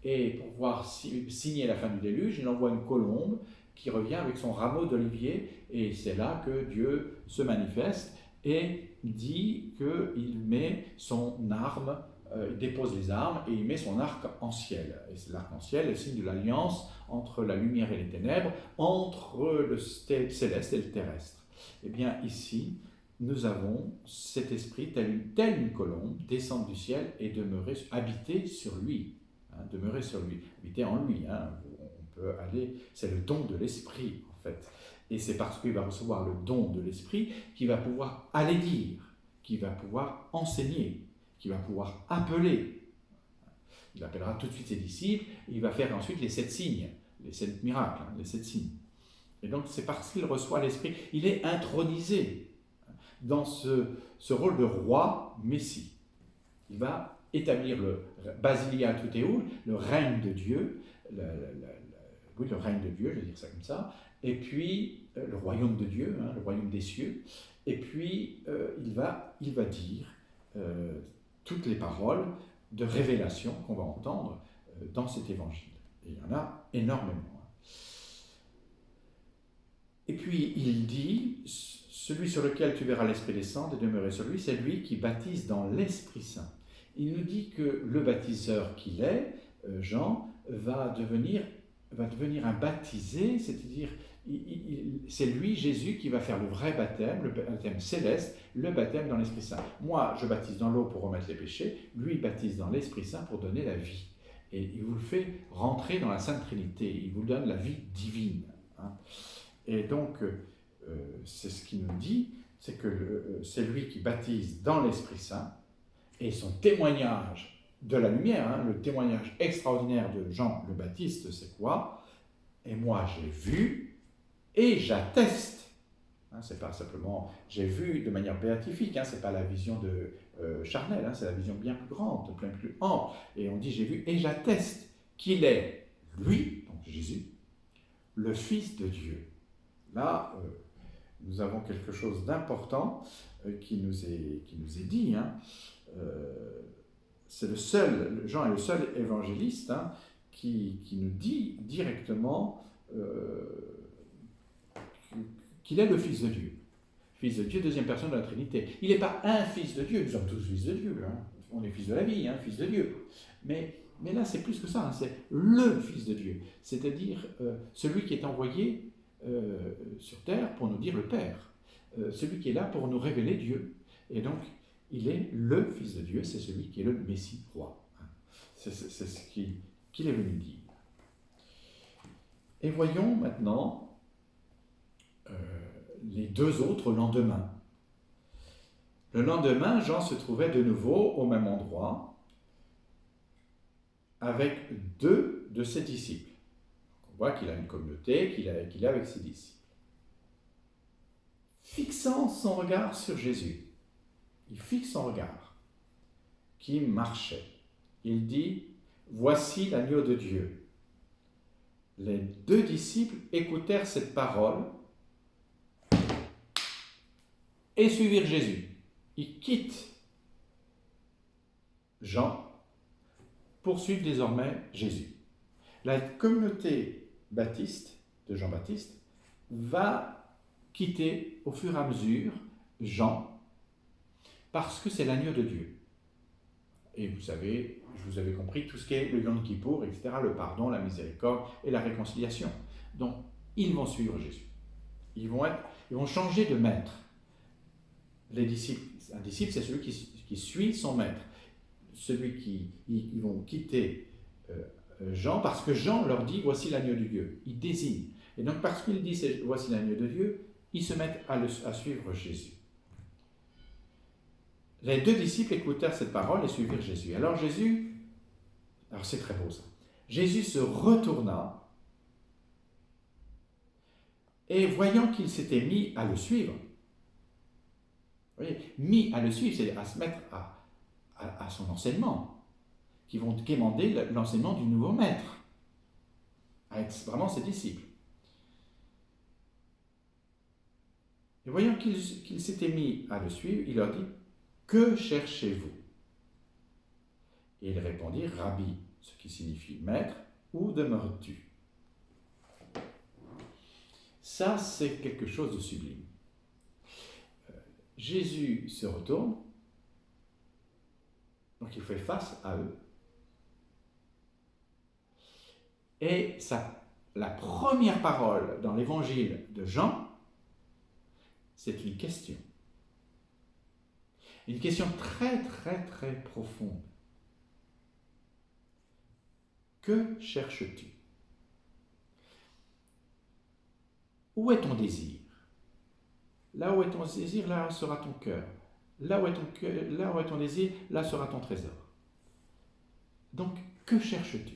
Et pour pouvoir signer la fin du déluge, il envoie une colombe qui revient avec son rameau d'olivier, et c'est là que Dieu se manifeste, et dit qu'il met son arme, il dépose les armes et il met son arc-en-ciel. Et l'arc-en-ciel est le signe de l'alliance entre la lumière et les ténèbres, entre le céleste et le terrestre. Eh bien ici, nous avons cet esprit telle une colombe descendre du ciel et habiter sur lui, demeurer sur lui, habiter en lui. On peut aller, c'est le don de l'esprit en fait. Et c'est parce qu'il va recevoir le don de l'esprit qu'il va pouvoir aller dire, qu'il va pouvoir enseigner, qu'il va pouvoir appeler. Il appellera tout de suite ses disciples, et il va faire ensuite les 7 signes, les 7 miracles, les 7 signes. Et donc c'est parce qu'il reçoit l'esprit, il est intronisé dans ce rôle de roi Messie. Il va établir le Basilia Tuteul, le règne de Dieu, le règne de Dieu, je vais dire ça comme ça, et puis le royaume de Dieu, le royaume des cieux, et puis il va dire toutes les paroles de révélation qu'on va entendre dans cet évangile. Et il y en a énormément. Et puis il dit, celui sur lequel tu verras l'Esprit descendre et demeurer sur lui, c'est lui qui baptise dans l'Esprit Saint. Il nous dit que le baptiseur qu'il est, Jean, va devenir un baptisé, c'est-à-dire c'est lui, Jésus, qui va faire le vrai baptême, le baptême céleste, le baptême dans l'Esprit Saint. Moi, je baptise dans l'eau pour remettre les péchés, lui, il baptise dans l'Esprit Saint pour donner la vie. Et il vous le fait rentrer dans la Sainte Trinité, il vous donne la vie divine. Et donc, c'est ce qu'il nous dit, c'est que c'est lui qui baptise dans l'Esprit Saint, et son témoignage de la lumière, le témoignage extraordinaire de Jean le Baptiste, c'est quoi? Et moi j'ai vu et j'atteste. C'est pas simplement j'ai vu de manière béatifique, c'est pas la vision de charnelle, c'est la vision bien plus grande, bien plus ample. Et on dit j'ai vu et j'atteste qu'il est lui, donc Jésus, le Fils de Dieu. Là, nous avons quelque chose d'important qui nous est dit. C'est Jean est le seul évangéliste qui nous dit directement qu'il est le Fils de Dieu. Fils de Dieu, deuxième personne de la Trinité. Il n'est pas un Fils de Dieu, nous sommes tous Fils de Dieu. On est Fils de la vie, Fils de Dieu. Mais là, c'est plus que ça, c'est le Fils de Dieu. C'est-à-dire celui qui est envoyé sur terre pour nous dire le Père. Celui qui est là pour nous révéler Dieu. Et donc, il est le Fils de Dieu, c'est celui qui est le Messie roi. C'est ce qu'il est venu dire. Et voyons maintenant les 2 autres lendemains. Le lendemain, Jean se trouvait de nouveau au même endroit avec 2 de ses disciples. On voit qu'il a une communauté, qu'il est avec ses disciples. Fixant son regard sur Jésus, il fixe son regard, qui marchait. Il dit, « Voici l'agneau de Dieu. » Les 2 disciples écoutèrent cette parole et suivirent Jésus. Ils quittent Jean pour suivre désormais Jésus. La communauté baptiste, de Jean-Baptiste, va quitter au fur et à mesure Jean, parce que c'est l'agneau de Dieu. Et vous savez, vous avez compris tout ce qui est le Yom Kippour, etc., le pardon, la miséricorde et la réconciliation. Donc, ils vont suivre Jésus. Ils vont changer de maître. Les disciples, un disciple, c'est celui qui suit son maître. Ils vont quitter Jean, parce que Jean leur dit, voici l'agneau de Dieu. Il désigne. Et donc, parce qu'il dit, voici l'agneau de Dieu, ils se mettent à suivre Jésus. Les 2 disciples écoutèrent cette parole et suivirent Jésus. Alors c'est très beau ça. Jésus se retourna et voyant qu'il s'était mis à le suivre, vous voyez, mis à le suivre, c'est-à-dire à se mettre à son enseignement, qui vont quémander l'enseignement du nouveau maître, à être vraiment ses disciples. Et voyant qu'il s'était mis à le suivre, il leur dit, « Que cherchez-vous » Et ils répondirent, « Rabbi », ce qui signifie « maître », « où demeures-tu » Ça, c'est quelque chose de sublime. Jésus se retourne, donc il fait face à eux. Et la première parole dans l'évangile de Jean, c'est une question. Une question très, très, très profonde. Que cherches-tu? Où est ton désir? Là où est ton désir, là sera ton cœur. Là où est ton désir, là sera ton trésor. Donc, que cherches-tu?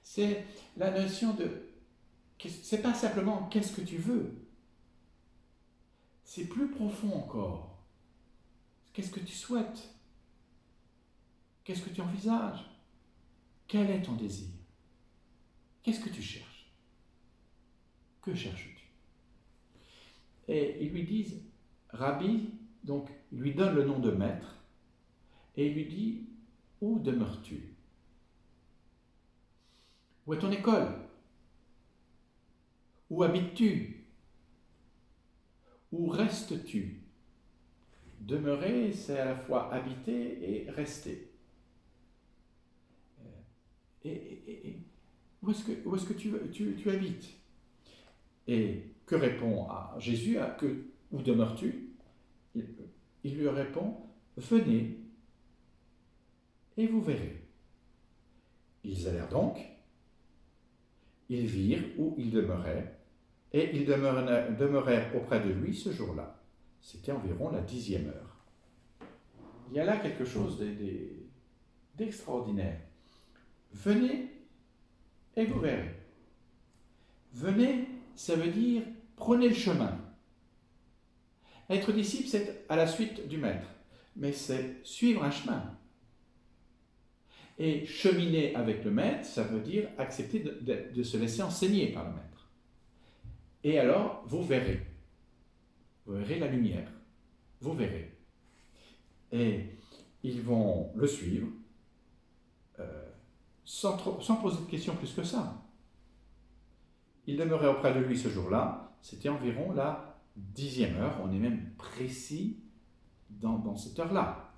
C'est la notion de... C'est pas simplement qu'est-ce que tu veux. C'est plus profond encore. Qu'est-ce que tu souhaites? Qu'est-ce que tu envisages? Quel est ton désir? Qu'est-ce que tu cherches? Que cherches-tu? Et ils lui disent, Rabbi, donc il lui donne le nom de maître, et il lui dit, où demeures-tu? Où est ton école? Où habites-tu? Où restes-tu? Demeurer, c'est à la fois habiter et rester. Et où est-ce que tu habites? Et que répond à Jésus? Où demeures-tu? Il lui répond, venez et vous verrez. Ils allèrent donc, ils virent où il demeurait, et ils demeurèrent auprès de lui ce jour-là. C'était environ la 10e heure. Il y a là quelque chose d'extraordinaire. Venez et vous verrez. Venez, ça veut dire prenez le chemin. Être disciple, c'est à la suite du maître, mais c'est suivre un chemin. Et cheminer avec le maître, ça veut dire accepter de se laisser enseigner par le maître. Et alors, vous verrez. Vous verrez la lumière. Vous verrez. Et ils vont le suivre sans poser de questions plus que ça. Ils demeuraient auprès de lui ce jour-là. C'était environ la 10e heure. On est même précis dans cette heure-là.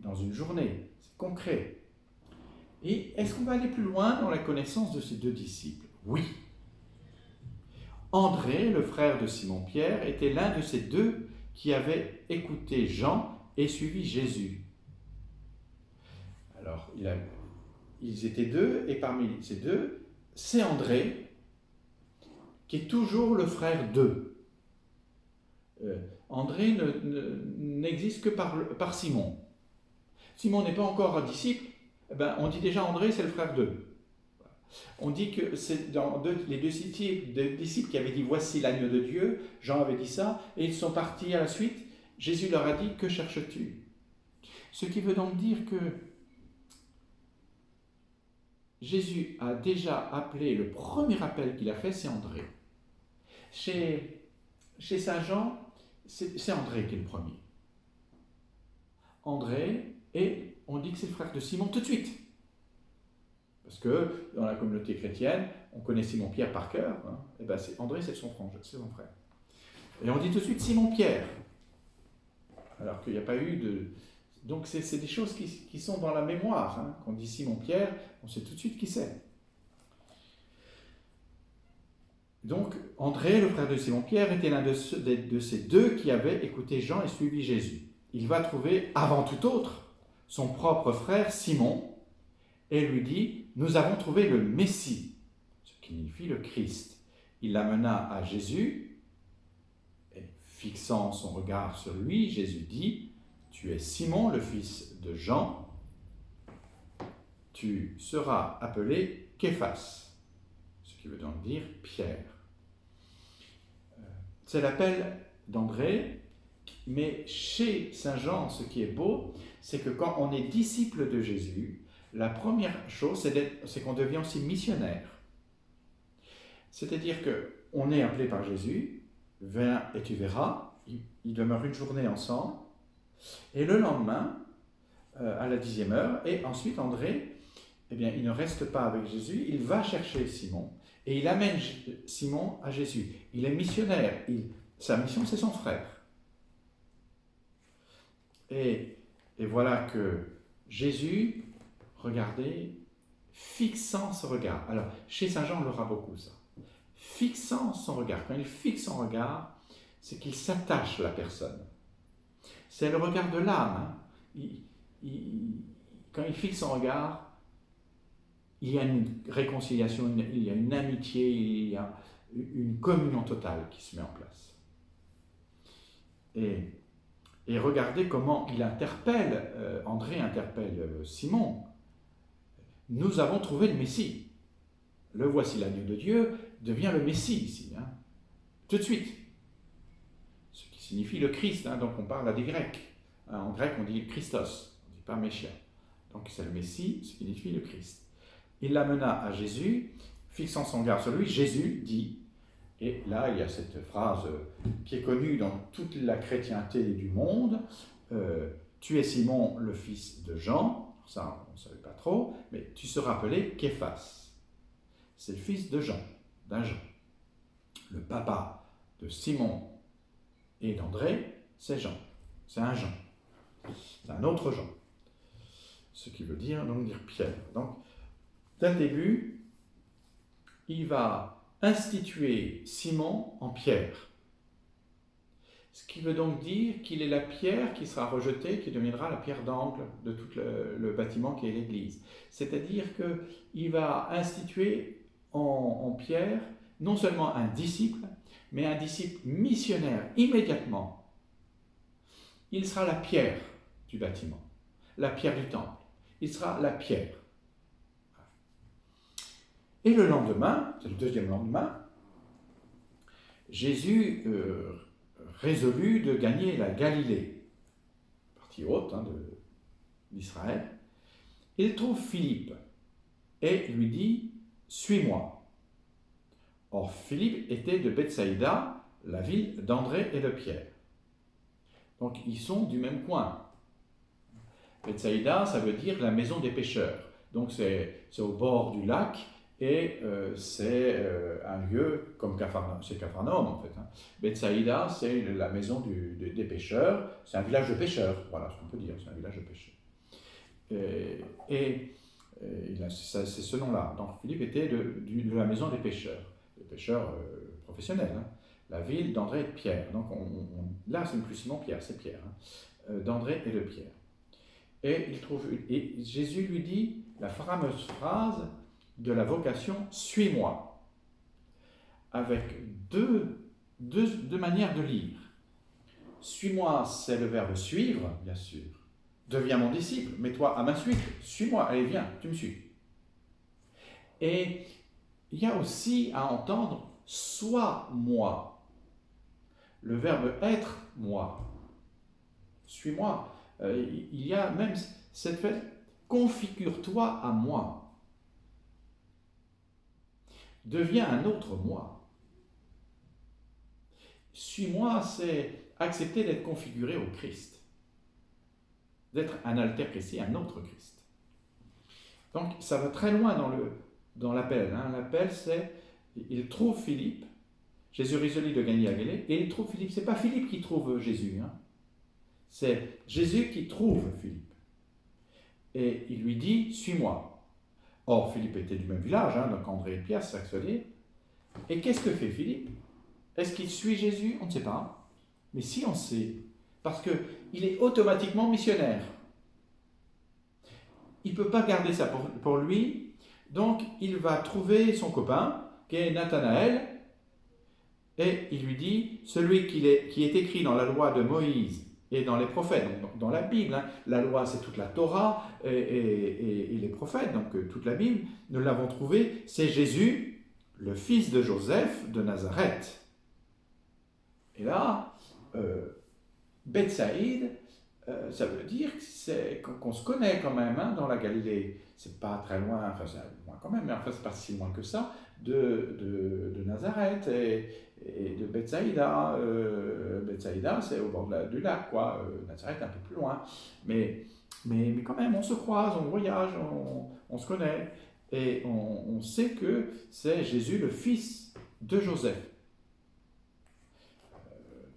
Dans une journée. C'est concret. Et est-ce qu'on va aller plus loin dans la connaissance de ces deux disciples? Oui. André, le frère de Simon-Pierre, était l'un de ces deux qui avaient écouté Jean et suivi Jésus. Alors, ils étaient deux, et parmi ces deux, c'est André, qui est toujours le frère d'eux. André n'existe que par Simon. Simon n'est pas encore un disciple, on dit déjà André, c'est le frère d'eux. On dit que c'est les deux disciples qui avaient dit « Voici l'agneau de Dieu », Jean avait dit ça, et ils sont partis à la suite. Jésus leur a dit « Que cherches-tu » Ce qui veut donc dire que Jésus a déjà appelé, le premier appel qu'il a fait, c'est André. Chez Saint Jean, c'est André qui est le premier. André, et on dit que c'est le frère de Simon tout de suite. Parce que dans la communauté chrétienne, on connaît Simon-Pierre par cœur. Et André, c'est son frère. Et on dit tout de suite Simon-Pierre. Alors qu'il n'y a pas eu de... Donc c'est des choses qui sont dans la mémoire. Quand on dit Simon-Pierre, on sait tout de suite qui c'est. Donc André, le frère de Simon-Pierre, était l'un de ces deux qui avaient écouté Jean et suivi Jésus. Il va trouver, avant tout autre, son propre frère Simon, et lui dit « Nous avons trouvé le Messie », ce qui signifie le Christ. Il l'amena à Jésus, et fixant son regard sur lui, Jésus dit « Tu es Simon, le fils de Jean, tu seras appelé Képhas », ce qui veut donc dire Pierre. C'est l'appel d'André, mais chez Saint Jean, ce qui est beau, c'est que quand on est disciple de Jésus, la première chose, c'est qu'on devient aussi missionnaire. C'est-à-dire qu'on est appelé par Jésus, viens et tu verras, ils demeurent une journée ensemble, et le lendemain, à la 10e heure, et ensuite André, il ne reste pas avec Jésus, il va chercher Simon, Et il amène Simon à Jésus. Il est missionnaire. Sa mission, c'est son frère. Et voilà que Jésus, regardez, fixant ce regard. Alors, chez Saint Jean, on l'aura beaucoup, ça. Fixant son regard. Quand il fixe son regard, c'est qu'il s'attache à la personne. C'est le regard de l'âme. Hein. Quand il fixe son regard, il y a une réconciliation, il y a une amitié, il y a une communion totale qui se met en place. Et regardez comment il interpelle, André interpelle Simon. Nous avons trouvé le Messie. Le voici l'agneau de Dieu devient le Messie ici, hein, tout de suite. Ce qui signifie le Christ, hein, donc on parle à des Grecs. Hein, en grec on dit Christos, on ne dit pas Messia. Donc c'est le Messie, ce qui signifie le Christ. Il l'amena à Jésus, fixant son regard sur lui, Jésus dit, et là il y a cette phrase qui est connue dans toute la chrétienté du monde, tu es Simon le fils de Jean, ça on ne savait pas trop, mais tu seras appelé Képhas. C'est le fils de Jean, d'un Jean. Le papa de Simon et d'André, c'est Jean, c'est un Jean, c'est un autre Jean. Ce qui veut dire Pierre. Donc, dès le début, il va instituer Simon en pierre. Ce qui veut donc dire qu'il est la pierre qui sera rejetée, qui deviendra la pierre d'angle de tout le bâtiment qui est l'Église. C'est-à-dire qu'il va instituer en pierre non seulement un disciple, mais un disciple missionnaire immédiatement. Il sera la pierre du bâtiment, la pierre du temple. Il sera la pierre. Et le lendemain, c'est le deuxième lendemain, Jésus résolut de gagner la Galilée, partie haute d'Israël. Il trouve Philippe et lui dit « Suis-moi ». Or Philippe était de Bethsaïda, la ville d'André et de Pierre. Donc ils sont du même coin. Bethsaïda, ça veut dire la maison des pêcheurs. Donc c'est au bord du lac et c'est un lieu comme Capharnaüm, c'est Capharnaüm en fait. Hein. Bethsaïda, c'est la maison des pêcheurs, c'est un village de pêcheurs, voilà ce qu'on peut dire, c'est un village de pêcheurs. C'est ce nom-là. Donc Philippe était de la maison des pêcheurs professionnels. Hein. La ville d'André et de Pierre. Donc là, c'est plus Simon Pierre, c'est Pierre. Hein. D'André et de Pierre. Et Jésus lui dit la fameuse phrase de la vocation « Suis-moi » avec deux manières de lire. « Suis-moi » c'est le verbe « suivre », bien sûr. « Deviens mon disciple, mets-toi à ma suite, suis-moi, allez viens, tu me suis. » Et il y a aussi à entendre « sois moi », le verbe « être moi ». Suis-moi. Il y a même cette fait, configure-toi à moi. Deviens un autre moi. Suis-moi, c'est accepter d'être configuré au Christ. D'être un alter Christi, un autre Christ. Donc ça va très loin dans l'appel. Hein. L'appel, c'est, il trouve Philippe, Jésus résolut de gagner la Galilée, et il trouve Philippe. Ce n'est pas Philippe qui trouve Jésus, hein. C'est Jésus qui trouve Philippe. Et il lui dit, suis-moi. Or, Philippe était du même village, hein, donc André et Pierre, c'est ça que ça veut dire. Et qu'est-ce que fait Philippe? Est-ce qu'il suit Jésus? On ne sait pas. Mais si on sait, parce qu'il est automatiquement missionnaire. Il ne peut pas garder ça pour lui, donc il va trouver son copain, qui est Nathanaël, et il lui dit, celui qui est écrit dans la loi de Moïse, et dans les prophètes, donc dans la Bible, hein, la loi c'est toute la Torah et les prophètes, donc toute la Bible, nous l'avons trouvé, c'est Jésus, le fils de Joseph de Nazareth. Et là, Bethsaïde, ça veut dire qu'on se connaît quand même hein, dans la Galilée. C'est pas très loin, enfin c'est loin quand même, mais enfin c'est pas si loin que ça, de Nazareth et de Bethsaïda. Bethsaïda, c'est au bord du lac, quoi. Nazareth, un peu plus loin. Mais quand même, on se croise, on voyage, on se connaît. et on sait que c'est Jésus, le fils de Joseph.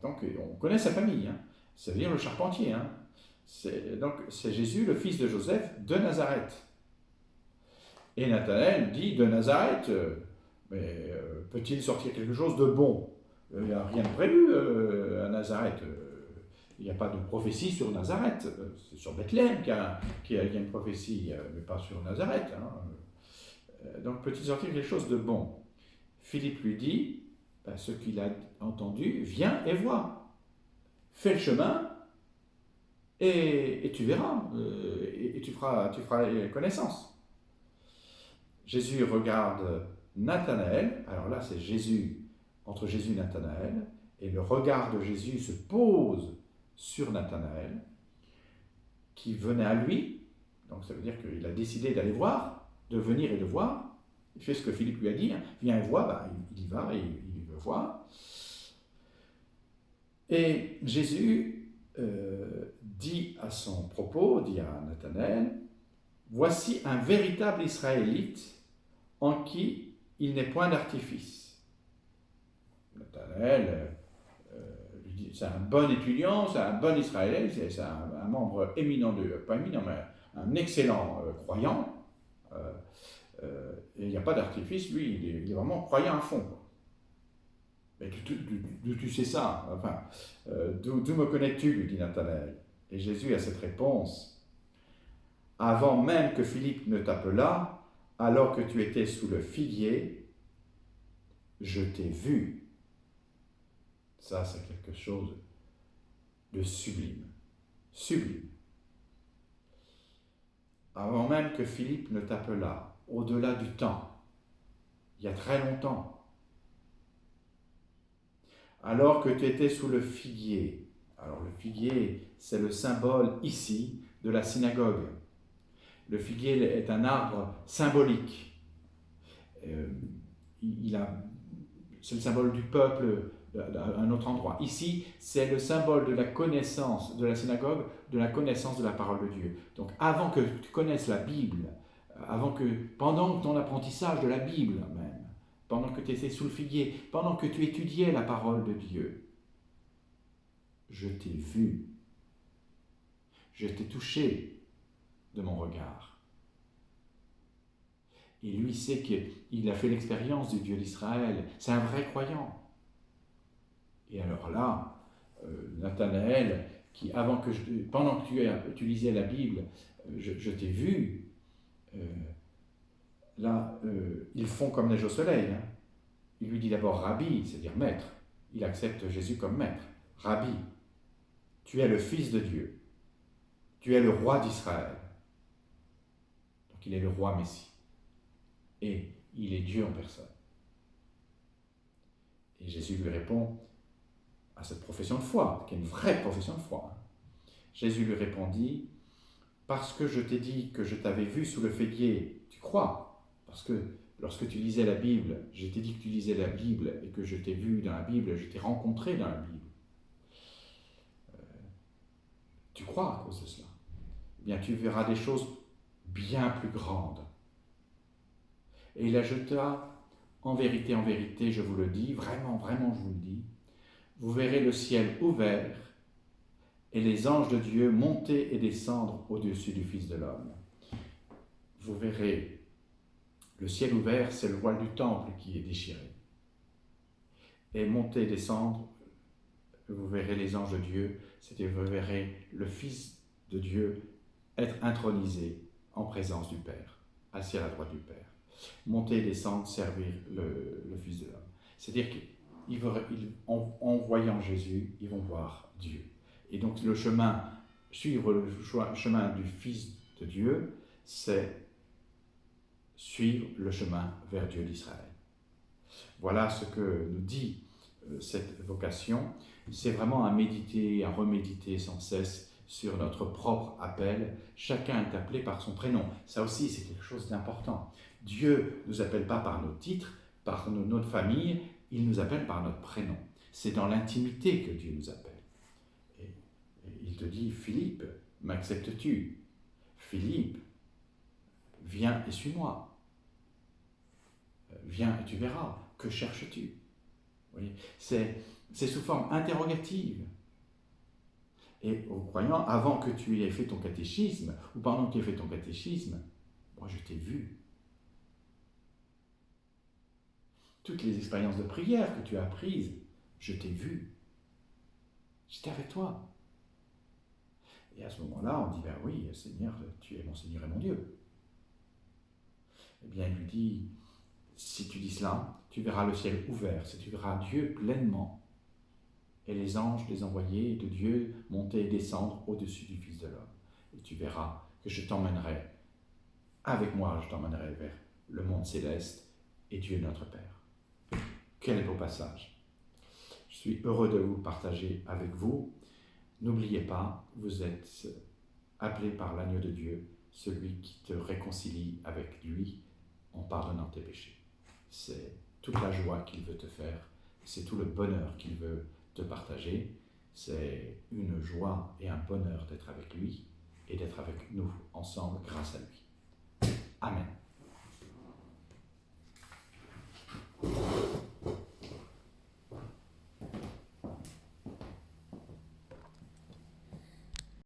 Donc on connaît sa famille, hein. C'est-à-dire le charpentier. Hein. Donc c'est Jésus, le fils de Joseph, de Nazareth. Et Nathanaël dit, de Nazareth, peut-il sortir quelque chose de bon? Il n'y a rien de prévu à Nazareth. Il n'y a pas de prophétie sur Nazareth. C'est sur Bethléem qu'il y a une prophétie, mais pas sur Nazareth. Hein. Donc peut-il sortir quelque chose de bon? Philippe lui dit, ce qu'il a entendu, viens et vois. Fais le chemin et tu verras, et tu feras connaissance. Jésus regarde Nathanaël, alors là c'est Jésus, entre Jésus et Nathanaël, et le regard de Jésus se pose sur Nathanaël, qui venait à lui, donc ça veut dire qu'il a décidé d'aller voir, de venir et de voir. Il fait ce que Philippe lui a dit, hein, viens et vois, il y va et il veut voir. Et Jésus dit à son propos, dit à Nathanaël, voici un véritable Israélite en qui il n'est point d'artifice. Nathanaël lui dit, c'est un bon étudiant, c'est un bon Israélite, c'est un membre éminent, pas éminent, mais un excellent croyant. Et il n'y a pas d'artifice, lui, il est vraiment croyant à fond. Mais d'où tu sais ça? Enfin, d'où me connais-tu, lui dit Nathanaël. Et Jésus a cette réponse. Avant même que Philippe ne t'appelât, alors que tu étais sous le figuier, je t'ai vu. Ça, c'est quelque chose de sublime. Sublime. Avant même que Philippe ne t'appelât, au-delà du temps, il y a très longtemps, alors que tu étais sous le figuier. Alors le figuier, c'est le symbole ici de la synagogue. Le figuier est un arbre symbolique. C'est le symbole du peuple à un autre endroit. Ici, c'est le symbole de la connaissance de la synagogue, de la connaissance de la parole de Dieu. Donc avant que tu connaisses la Bible, pendant ton apprentissage de la Bible même, pendant que tu étais sous le figuier, pendant que tu étudiais la parole de Dieu, je t'ai vu, je t'ai touché de mon regard. Et lui sait qu'il a fait l'expérience du Dieu d'Israël, c'est un vrai croyant. Et alors là, Nathanaël, pendant que tu lisais la Bible, je t'ai vu, ils font comme neige au soleil. Hein. Il lui dit d'abord Rabbi, c'est-à-dire maître. Il accepte Jésus comme maître. Rabbi, tu es le Fils de Dieu. Tu es le roi d'Israël. Donc il est le roi Messie. Et il est Dieu en personne. Et Jésus lui répond à cette profession de foi, qui est une vraie profession de foi. Jésus lui répondit, parce que je t'ai dit que je t'avais vu sous le figuier, tu crois? Parce que lorsque tu lisais la Bible, je t'ai dit que tu lisais la Bible et que je t'ai vu dans la Bible, je t'ai rencontré dans la Bible. Tu crois à cause de cela? Eh bien, tu verras des choses bien plus grandes. Et il ajouta, en vérité, je vous le dis, vraiment, vraiment, je vous le dis, vous verrez le ciel ouvert et les anges de Dieu monter et descendre au-dessus du Fils de l'homme. Vous verrez le ciel ouvert, c'est le voile du temple qui est déchiré. Et monter et descendre, vous verrez les anges de Dieu, c'est-à-dire vous verrez le Fils de Dieu être intronisé en présence du Père, assis à la droite du Père. Monter et descendre, servir le Fils de l'homme. C'est-à-dire qu'en voyant Jésus, ils vont voir Dieu. Et donc suivre le chemin du Fils de Dieu, c'est suivre le chemin vers Dieu d'Israël. Voilà ce que nous dit cette vocation. C'est vraiment à méditer, à reméditer sans cesse sur notre propre appel. Chacun est appelé par son prénom. Ça aussi, c'est quelque chose d'important. Dieu ne nous appelle pas par nos titres, par notre famille, il nous appelle par notre prénom. C'est dans l'intimité que Dieu nous appelle. Et il te dit, Philippe, m'acceptes-tu? Philippe, viens et suis-moi. Viens et tu verras. Que cherches-tu? Vous voyez, c'est sous forme interrogative. Et aux croyants, avant que tu aies fait ton catéchisme, ou pendant que tu aies fait ton catéchisme, moi je t'ai vu. Toutes les expériences de prière que tu as prises, je t'ai vu. J'étais avec toi. Et à ce moment-là, on dit, ben oui, Seigneur, tu es mon Seigneur et mon Dieu. Eh bien, il lui dit, si tu dis cela, tu verras le ciel ouvert, si tu verras Dieu pleinement, et les anges, les envoyés de Dieu, monter et descendre au-dessus du Fils de l'homme. Et tu verras que je t'emmènerai, avec moi, je t'emmènerai vers le monde céleste et Dieu notre Père. Quel beau passage. Je suis heureux de vous partager avec vous. N'oubliez pas, vous êtes appelé par l'agneau de Dieu, celui qui te réconcilie avec lui en pardonnant tes péchés. C'est toute la joie qu'il veut te faire, c'est tout le bonheur qu'il veut te partager. C'est une joie et un bonheur d'être avec lui et d'être avec nous ensemble grâce à lui. Amen.